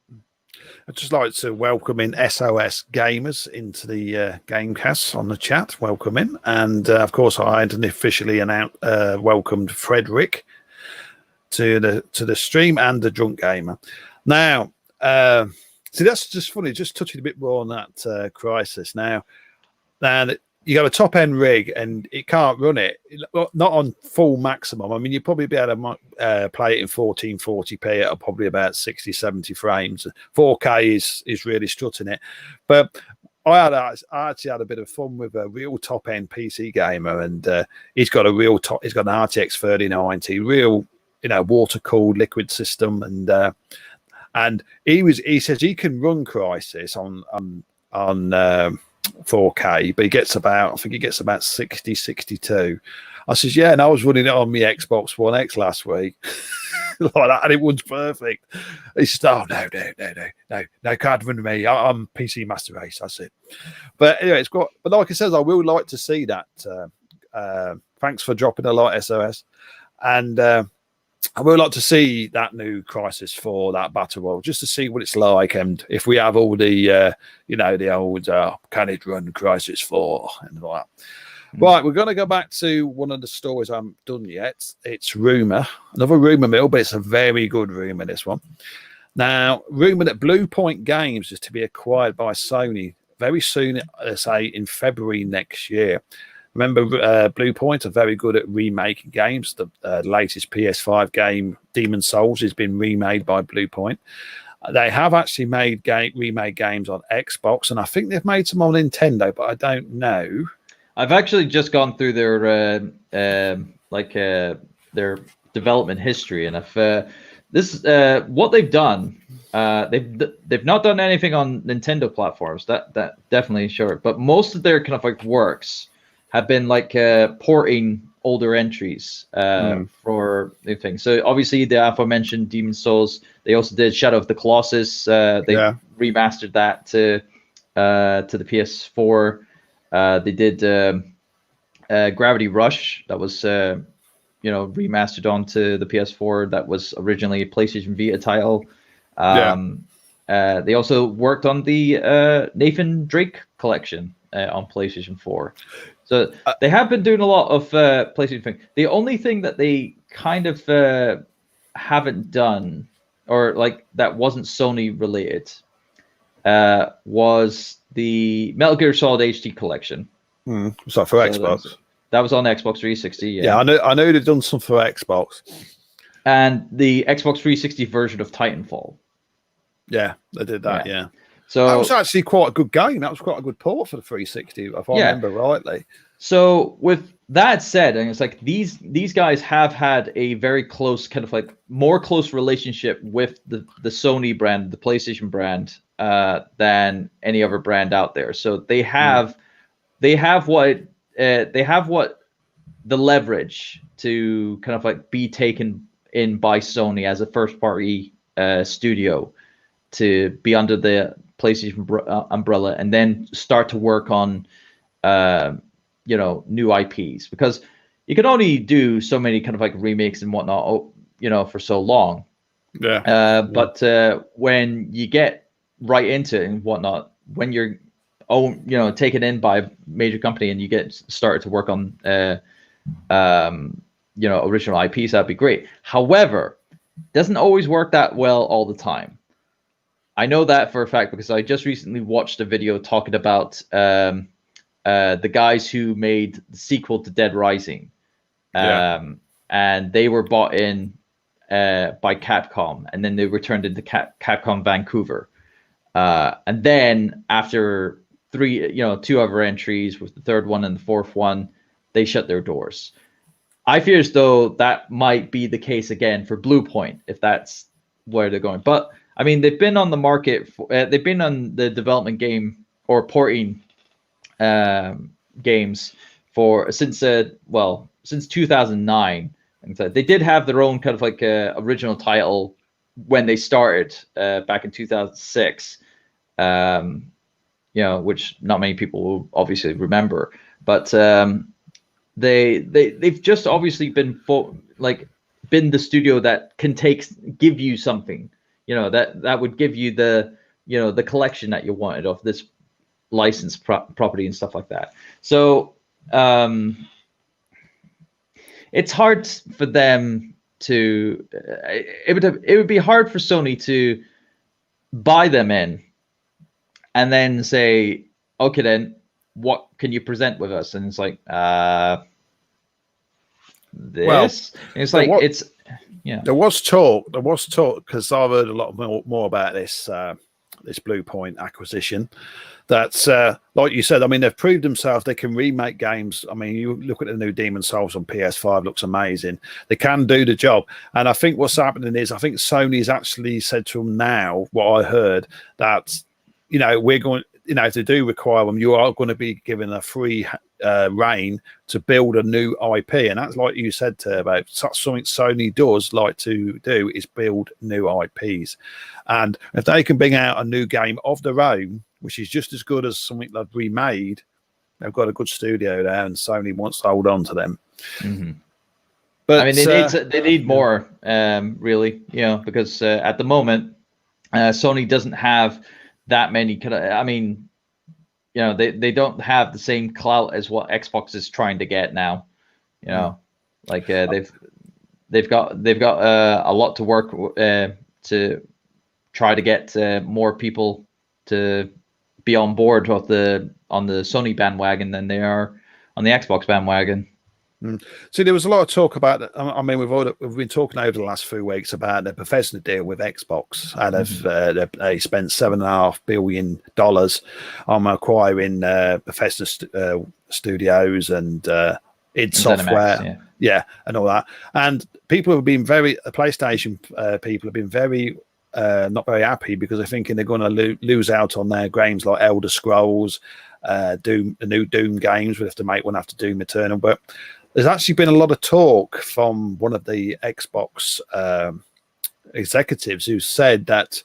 I'd just like to welcome in SOS Gamers into the Gamecast on the chat. Welcome in. And of course, I hadn't officially welcomed Frederick to the stream and the Drunk Gamer. Now, see, that's just funny, just touching a bit more on that Crisis. Now you got a top end rig and it can't run it, not on full maximum. I mean, you'd probably be able to play it in 1440p at probably about 60, 70 frames. 4K is really strutting it. But I actually had a bit of fun with a real top end PC gamer, and he's got an RTX 3090, real, water cooled liquid system, and he says he can run Crisis on 4K, but I think he gets about 60, 62. I says, yeah, and I was running it on my Xbox One X last week, like that, and it runs perfect. He said, oh, no, can't run me. I'm PC Master Race. That's it. But anyway, but like I said, I will like to see that. Thanks for dropping a lot, SOS. And I would like to see that new Crisis 4, that Battle Royale, just to see what it's like, and if we have all the, the old can it run Crisis 4 and all that. Right, we're going to go back to one of the stories I haven't done yet. It's another rumor mill, but it's a very good rumor, this one. Now, rumor that Blue Point Games is to be acquired by Sony very soon, say in February next year. Remember, Blue Point are very good at remaking games. The latest PS5 game, Demon Souls, has been remade by Blue Point. They have actually remade games on Xbox, and I think they've made some on Nintendo, but I don't know. I've actually just gone through their development history, and what they've done. They've not done anything on Nintendo platforms. That definitely sure, but most of their kind of like works have been like porting older entries for new things. So obviously the aforementioned Demon Souls. They also did Shadow of the Colossus. They remastered that to the PS4. They did Gravity Rush. That was remastered onto the PS4. That was originally a PlayStation Vita title. They also worked on the Nathan Drake collection on PlayStation 4. So they have been doing a lot of PlayStation things. The only thing that they kind of haven't done, or like that wasn't Sony related, was the Metal Gear Solid HD collection. So for Xbox. That was on Xbox 360. Yeah, I know they've done some for Xbox. And the Xbox 360 version of Titanfall. Yeah, they did that. Yeah. So that was actually quite a good game. That was quite a good port for the 360, if I remember rightly. So with that said, and it's like these guys have had a very close, kind of like more close relationship with the Sony brand, the PlayStation brand, than any other brand out there. So they have what the leverage to kind of like be taken in by Sony as a first party studio to be under the PlayStation umbrella, and then start to work on new IPs, because you can only do so many kind of like remakes and whatnot for so long. But when you get right into it and whatnot, when you're taken in by a major company and you get started to work on original IPs, that'd be great. However, it doesn't always work that well all the time. I know that for a fact because I just recently watched a video talking about the guys who made the sequel to Dead Rising. And they were bought in by Capcom, and then they returned into Capcom Vancouver. And then after two other entries, with the third one and the fourth one, they shut their doors. I fear as though that might be the case again for Blue Point, if that's where they're going. But I mean, they've been on the market. They've been on the development game or porting games since 2009. And so they did have their own kind of like original title when they started back in 2006. which not many people will obviously remember, but they've just obviously been been the studio that can give you something, that would give you the collection that you wanted of this licensed property and stuff like that. So it's hard for them to. It would be hard for Sony to buy them in, and then say, okay, then what can you present with us? And it's like, this. Well, and it's like There was talk because I've heard a lot more about this Blue Point acquisition. That's like you said. I mean, they've proved themselves. They can remake games. I mean, you look at the new Demon's Souls on PS5; looks amazing. They can do the job. And I think what's happening is, I think Sony's actually said to them now, what I heard, that we're going. If they do require them, you are going to be given a free reign to build a new IP, and that's like you said about something Sony does like to do is build new IPs. And if they can bring out a new game of their own, which is just as good as something they've remade, they've got a good studio there, and Sony wants to hold on to them. Mm-hmm. But I mean, they need more, really, because at the moment, Sony doesn't have that many. I mean, they don't have the same clout as what Xbox is trying to get now. Like they've got a lot to work to try to get more people to be on board on the Sony bandwagon than they are on the Xbox bandwagon. See, there was a lot of talk about that. I mean, we've been talking over the last few weeks about the Bethesda deal with Xbox, and they spent $7.5 billion on acquiring Bethesda Studios and id Software, and all that. And people have been PlayStation people have been very not very happy, because they're thinking they're going to lose out on their games like Elder Scrolls, Doom, the new Doom games. We have to make one after Doom Eternal, but there's actually been a lot of talk from one of the Xbox executives who said that,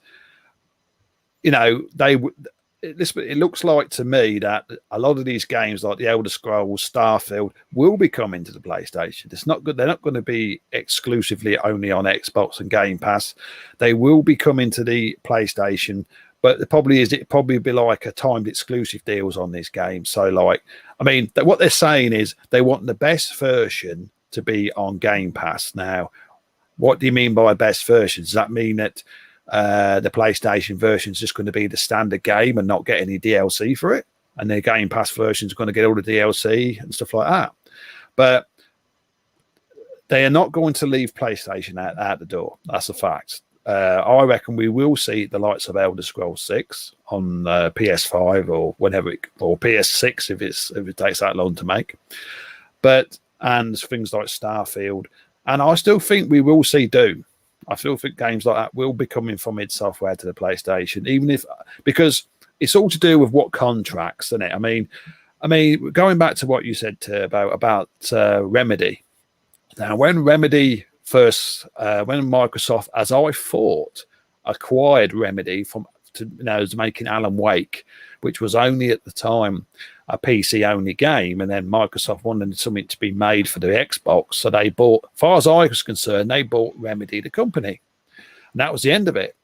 it looks like to me that a lot of these games like the Elder Scrolls, Starfield, will be coming to the PlayStation. It's not good. They're not going to be exclusively only on Xbox and Game Pass. They will be coming to the PlayStation. But the probably is it probably be like a timed exclusive deals on this game. So, like, I mean, what they're saying is they want the best version to be on Game Pass. Now, what do you mean by best version? Does that mean that the PlayStation version is just going to be the standard game and not get any DLC for it, and the Game Pass version is going to get all the DLC and stuff like that? But they are not going to leave PlayStation out the door. That's a fact. I reckon we will see the likes of Elder Scrolls 6 on PS5 or whenever or PS6 if it takes that long to make. And things like Starfield, and I still think we will see Doom. I still think games like that will be coming from id Software to the PlayStation, because it's all to do with what contracts, isn't it? I mean, going back to what you said about Remedy. Now, when Remedy first, when Microsoft, as I thought, acquired Remedy to making Alan Wake, which was only at the time a PC only game, and then Microsoft wanted something to be made for the Xbox, so they bought, as far as I was concerned, they bought Remedy, the company, and that was the end of it.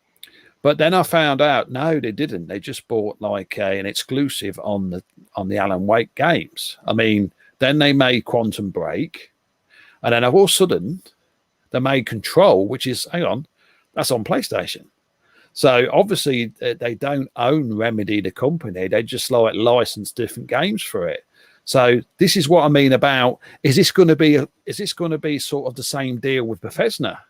But then I found out, no, they didn't. They just bought like an exclusive on the Alan Wake games. I mean, then they made Quantum Break, and then all of a sudden they made Control, which is, that's on PlayStation. So obviously they don't own Remedy, the company. They just like license different games for it. So this is what I mean about, is this going to be sort of the same deal with Bethesda?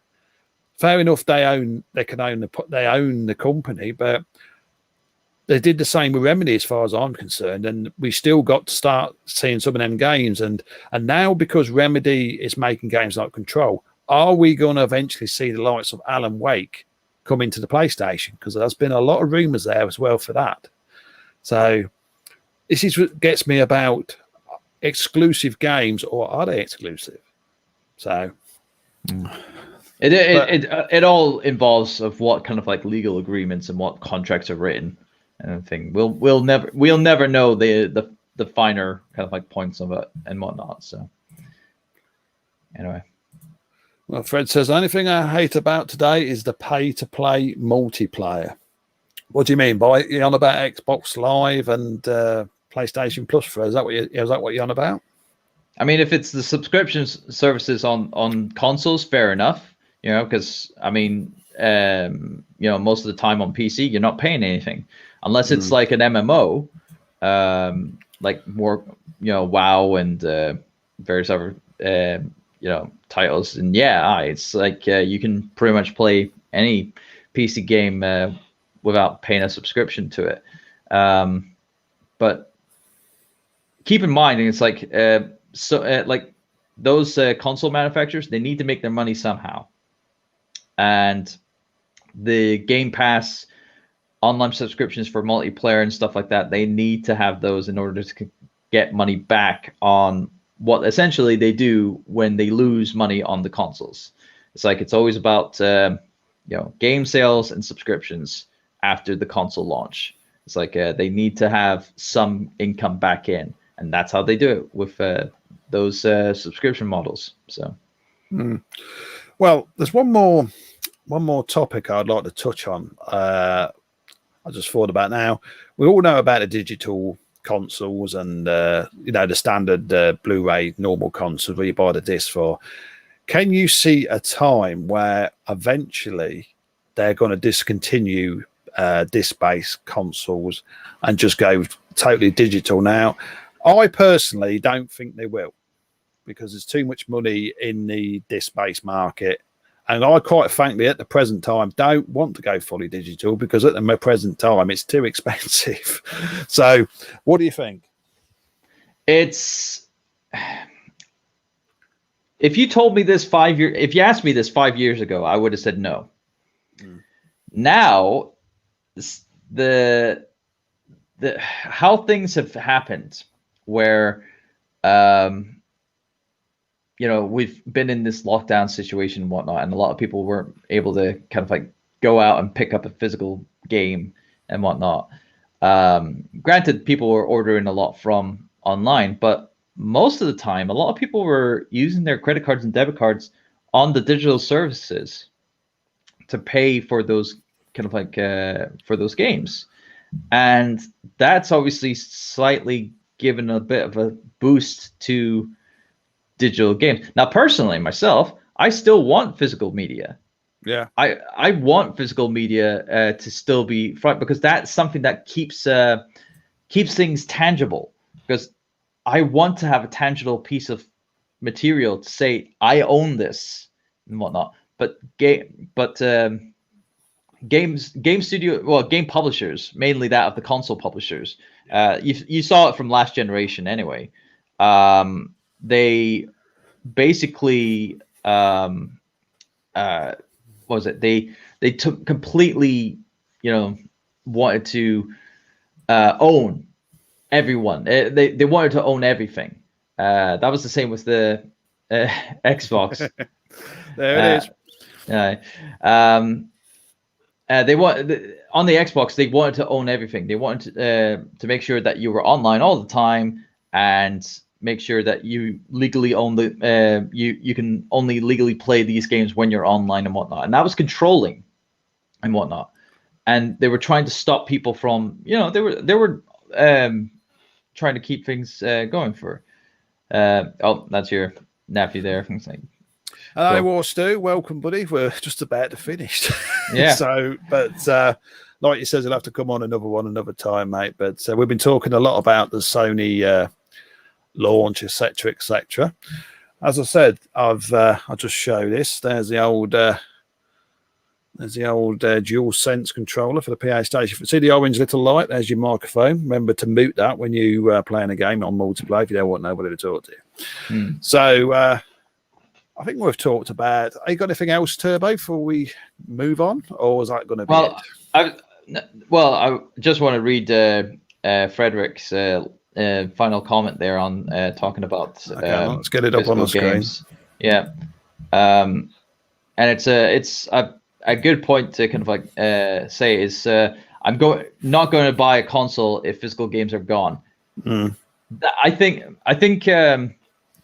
Fair enough, they own the company, but they did the same with Remedy as far as I'm concerned, and we still got to start seeing some of them games. And now, because Remedy is making games like Control, are we going to eventually see the likes of Alan Wake come into the PlayStation? Because there's been a lot of rumors there as well for that. So this is what gets me about exclusive games, or are they exclusive? So it all involves of what kind of like legal agreements and what contracts are written. and thing. We'll never know the finer kind of like points of it and whatnot. So anyway. Well, Fred says, the only thing I hate about today is the pay-to-play multiplayer. What do you mean by you on about Xbox Live and PlayStation Plus? Fred, is that what you're on about? I mean, if it's the subscription services on consoles, fair enough. You know, because I mean, most of the time on PC, you're not paying anything unless it's like an MMO, like more, WoW and various other, titles. And it's like you can pretty much play any PC game without paying a subscription to it. But keep in mind, it's like like those console manufacturers, they need to make their money somehow, and the Game Pass online subscriptions for multiplayer and stuff like that, they need to have those in order to get money back on what essentially they do when they lose money on the consoles. It's like it's always about game sales and subscriptions after the console launch. It's like they need to have some income back in, and that's how they do it with those subscription models. So, well, there's one more topic I'd like to touch on. I just thought about now. We all know about the digital consoles and the standard Blu-ray normal consoles where you buy the disc for. Can you see a time where eventually they're going to discontinue disc-based consoles and just go totally digital? Now, I personally don't think they will, because there's too much money in the disc-based market. And I quite frankly, at the present time, don't want to go fully digital because at the present time, it's too expensive. So what do you think? If you told me this if you asked me this 5 years ago, I would have said no. Now, the how things have happened where, we've been in this lockdown situation and whatnot, and a lot of people weren't able to kind of like go out and pick up a physical game and whatnot. Granted, people were ordering a lot from online, but most of the time, a lot of people were using their credit cards and debit cards on the digital services to pay for those kind of like for those games. And that's obviously slightly given a bit of a boost to digital games. Now, personally, myself, I still want physical media. Yeah, I want physical media to still be front, because that's something that keeps things tangible. Because I want to have a tangible piece of material to say I own this and whatnot. But game publishers, mainly that of the console publishers, you saw it from last generation anyway. They basically what was it? They took completely, wanted to own everyone. They wanted to own everything. That was the same with the Xbox. There it is. They on the Xbox, they wanted to own everything. They wanted to make sure that you were online all the time, and make sure that you legally own you can only legally play these games when you're online and whatnot. And that was controlling and whatnot. And they were trying to stop people from, they were trying to keep things going for. Oh, that's your nephew there. Hello, War Stu. Welcome, buddy. We're just about to finish. Yeah. So, but like you said, he'll have to come on another time, mate. But we've been talking a lot about the Sony launch, etc., etc. As I said, I'll just show this. There's the old dual sense controller for the PlayStation. See the orange little light? There's your microphone. Remember to mute that when you playing a game on multiplayer if you don't want nobody to talk to you. So I think we've talked about. Have you got anything else, Turbo, before we move on, or was that going to be it? I just want to read Frederick's final comment there on talking about. Okay, let's get it up on the screen. Yeah, and it's a good point to kind of like say is not going to buy a console if physical games are gone. I think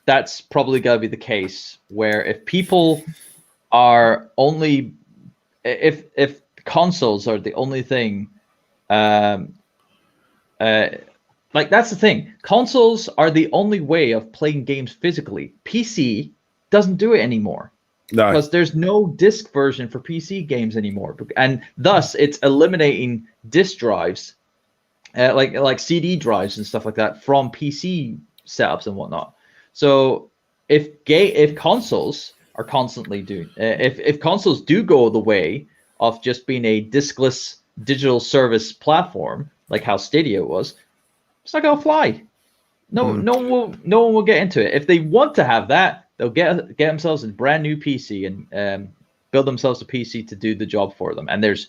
that's probably going to be the case, where if people are only if consoles are the only thing, like that's the thing. Consoles are the only way of playing games physically. PC doesn't do it anymore. No. Because there's no disc version for PC games anymore, and thus it's eliminating disc drives, like CD drives and stuff like that from PC setups and whatnot. So if consoles are constantly doing, if consoles do go the way of just being a diskless digital service platform, like how Stadia was, it's not gonna fly. No one will get into it. If they want to have that, they'll get themselves a brand new PC and build themselves a PC to do the job for them. And there's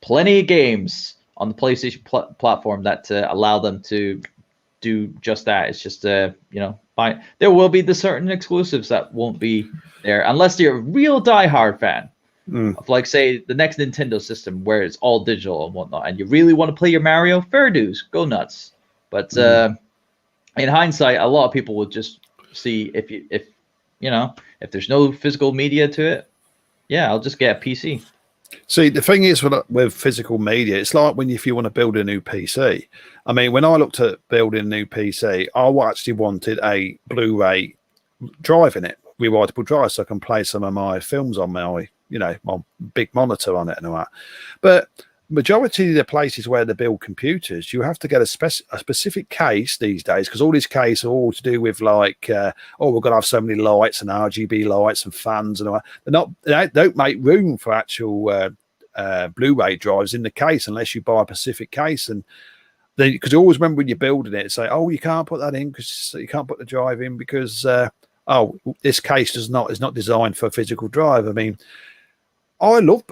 plenty of games on the PlayStation platform that allow them to do just that. It's just there will be the certain exclusives that won't be there unless you're a real diehard fan of, like, say, the next Nintendo system where it's all digital and whatnot, and you really want to play your Mario. Fair dues, go nuts. But in hindsight, a lot of people would just see if there's no physical media to it, I'll just get a PC. See, the thing is with physical media, it's like if you want to build a new PC. I mean, when I looked at building a new PC, I actually wanted a Blu-ray drive in it, rewritable drive, so I can play some of my films on my big monitor on it and all that. But majority of the places where they build computers, you have to get a specific case these days, because all these cases are all to do with like, we're going to have so many lights and RGB lights and fans and all that. They don't make room for actual Blu-ray drives in the case unless you buy a specific case. And because you always remember when you're building it, say, you can't put that in because you can't put the drive in because this case is not designed for a physical drive. I mean, I love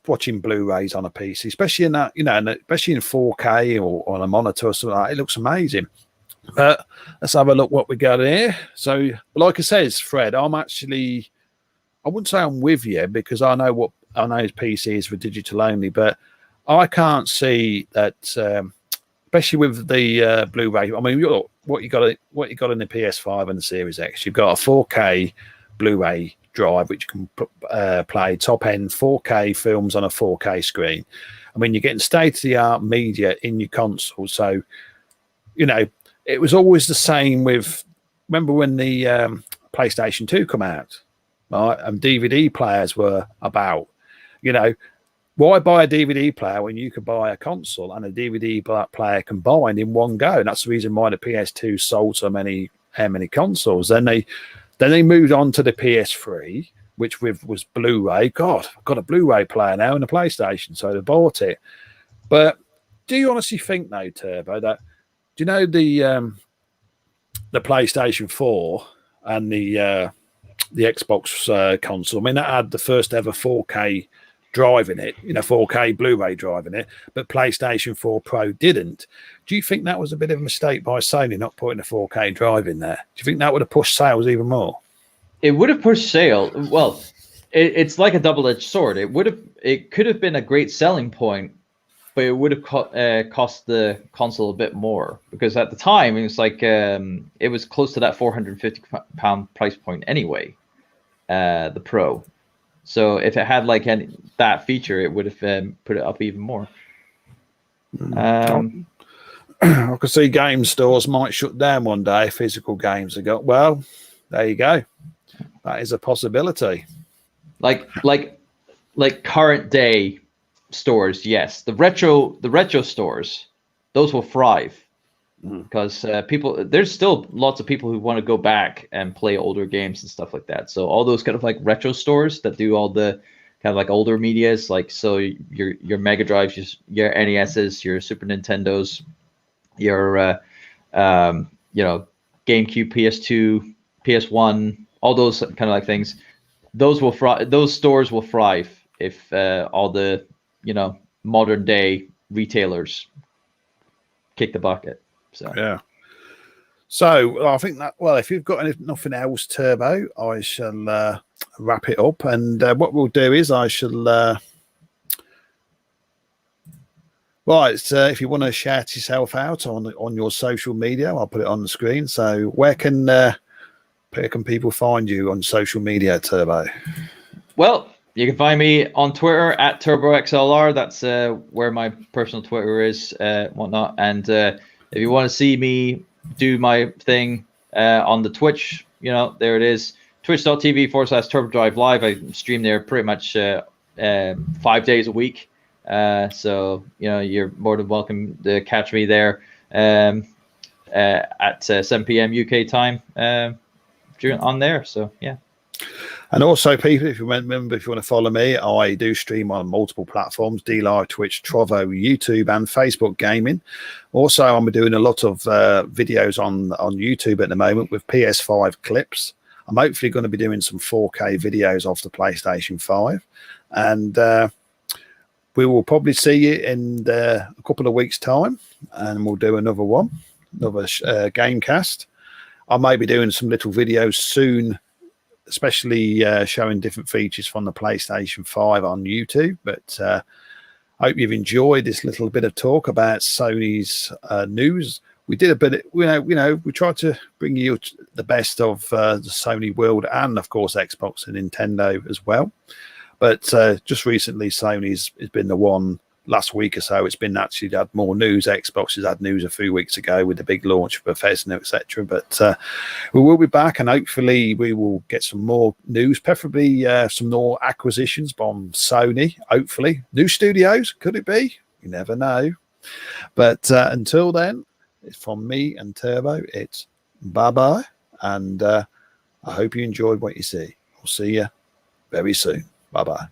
watching Blu-rays on a PC, especially in that, especially in 4K or on a monitor or something like that. It looks amazing. But let's have a look what we got here. So, like I says, Fred, I wouldn't say I'm with you, because I know his PC is for digital only, but I can't see that, especially with the Blu-ray. I mean, what you got in the PS5 and the Series X, you've got a 4K Blu-ray drive which can play top end 4K films on a 4K screen. I mean, you're getting state-of-the-art media in your console. So, it was always the same with, remember when the PlayStation 2 come out, right? And DVD players were about, why buy a DVD player when you could buy a console and a DVD player combined in one go? And that's the reason why the PS2 sold so many consoles. Then they moved on to the PS3, which was Blu-ray. God, I've got a Blu-ray player now in the PlayStation, so they bought it. But do you honestly think, though, Turbo, that do you know the PlayStation 4 and the Xbox console? I mean, that had the first ever 4K drive in it, 4K Blu-ray drive in it, but PlayStation 4 Pro didn't. Do you think that was a bit of a mistake by Sony not putting a 4K drive in there? Do you think that would have pushed sales even more? It would have pushed sales. Well, it's like a double-edged sword. It could have been a great selling point, but it would have cost the console a bit more, because at the time it was like it was close to that £450 price point anyway, the Pro. So if it had that feature, it would have put it up even more. I could see game stores might shut down one day. Physical games have got, well, there you go. That is a possibility. Like current day stores, yes. The retro stores, those will thrive, because there's still lots of people who want to go back and play older games and stuff like that. So all those kind of like retro stores that do all the kind of like older medias, like so your Mega Drives, your NESs, your Super Nintendos, your GameCube, PS2, PS1, all those kind of like things. Those stores will thrive if all the modern day retailers kick the bucket. So yeah. So I think that, well, if you've got nothing else, Turbo, I shall wrap it up. And what we'll do is I shall Right, so if you want to shout yourself out on your social media, I'll put it on the screen. So where can people find you on social media, Turbo? Well, you can find me on Twitter at TurboXLR. That's where my personal Twitter is, whatnot. And if you want to see me do my thing on the Twitch, there it is. Twitch.tv/TurboDrive Live. I stream there pretty much 5 days a week. So you're more than welcome to catch me there at 7 p.m. UK time on there. So yeah. And also, people, if you want to follow me, I do stream on multiple platforms: DLive, Twitch, Trovo, YouTube, and Facebook Gaming. Also, I'm doing a lot of videos on YouTube at the moment with PS5 clips. I'm hopefully going to be doing some 4K videos off the PlayStation 5. And we will probably see you in a couple of weeks' time, and we'll do another one, another Gamecast. I may be doing some little videos soon, especially showing different features from the PlayStation 5 on YouTube. But I hope you've enjoyed this little bit of talk about Sony's news. We did a bit, we tried to bring you the best of the Sony world, and of course Xbox and Nintendo as well. But just recently, Sony's has been the one. Last week or so, it's been actually had more news. Xbox has had news a few weeks ago with the big launch of Bethesda, etc. But we will be back, and hopefully we will get some more news, preferably some more acquisitions from Sony. Hopefully, new studios. Could it be? You never know. But until then, it's from me and Turbo. It's bye-bye, and I hope you enjoyed what you see. I'll see you very soon. Bye-bye.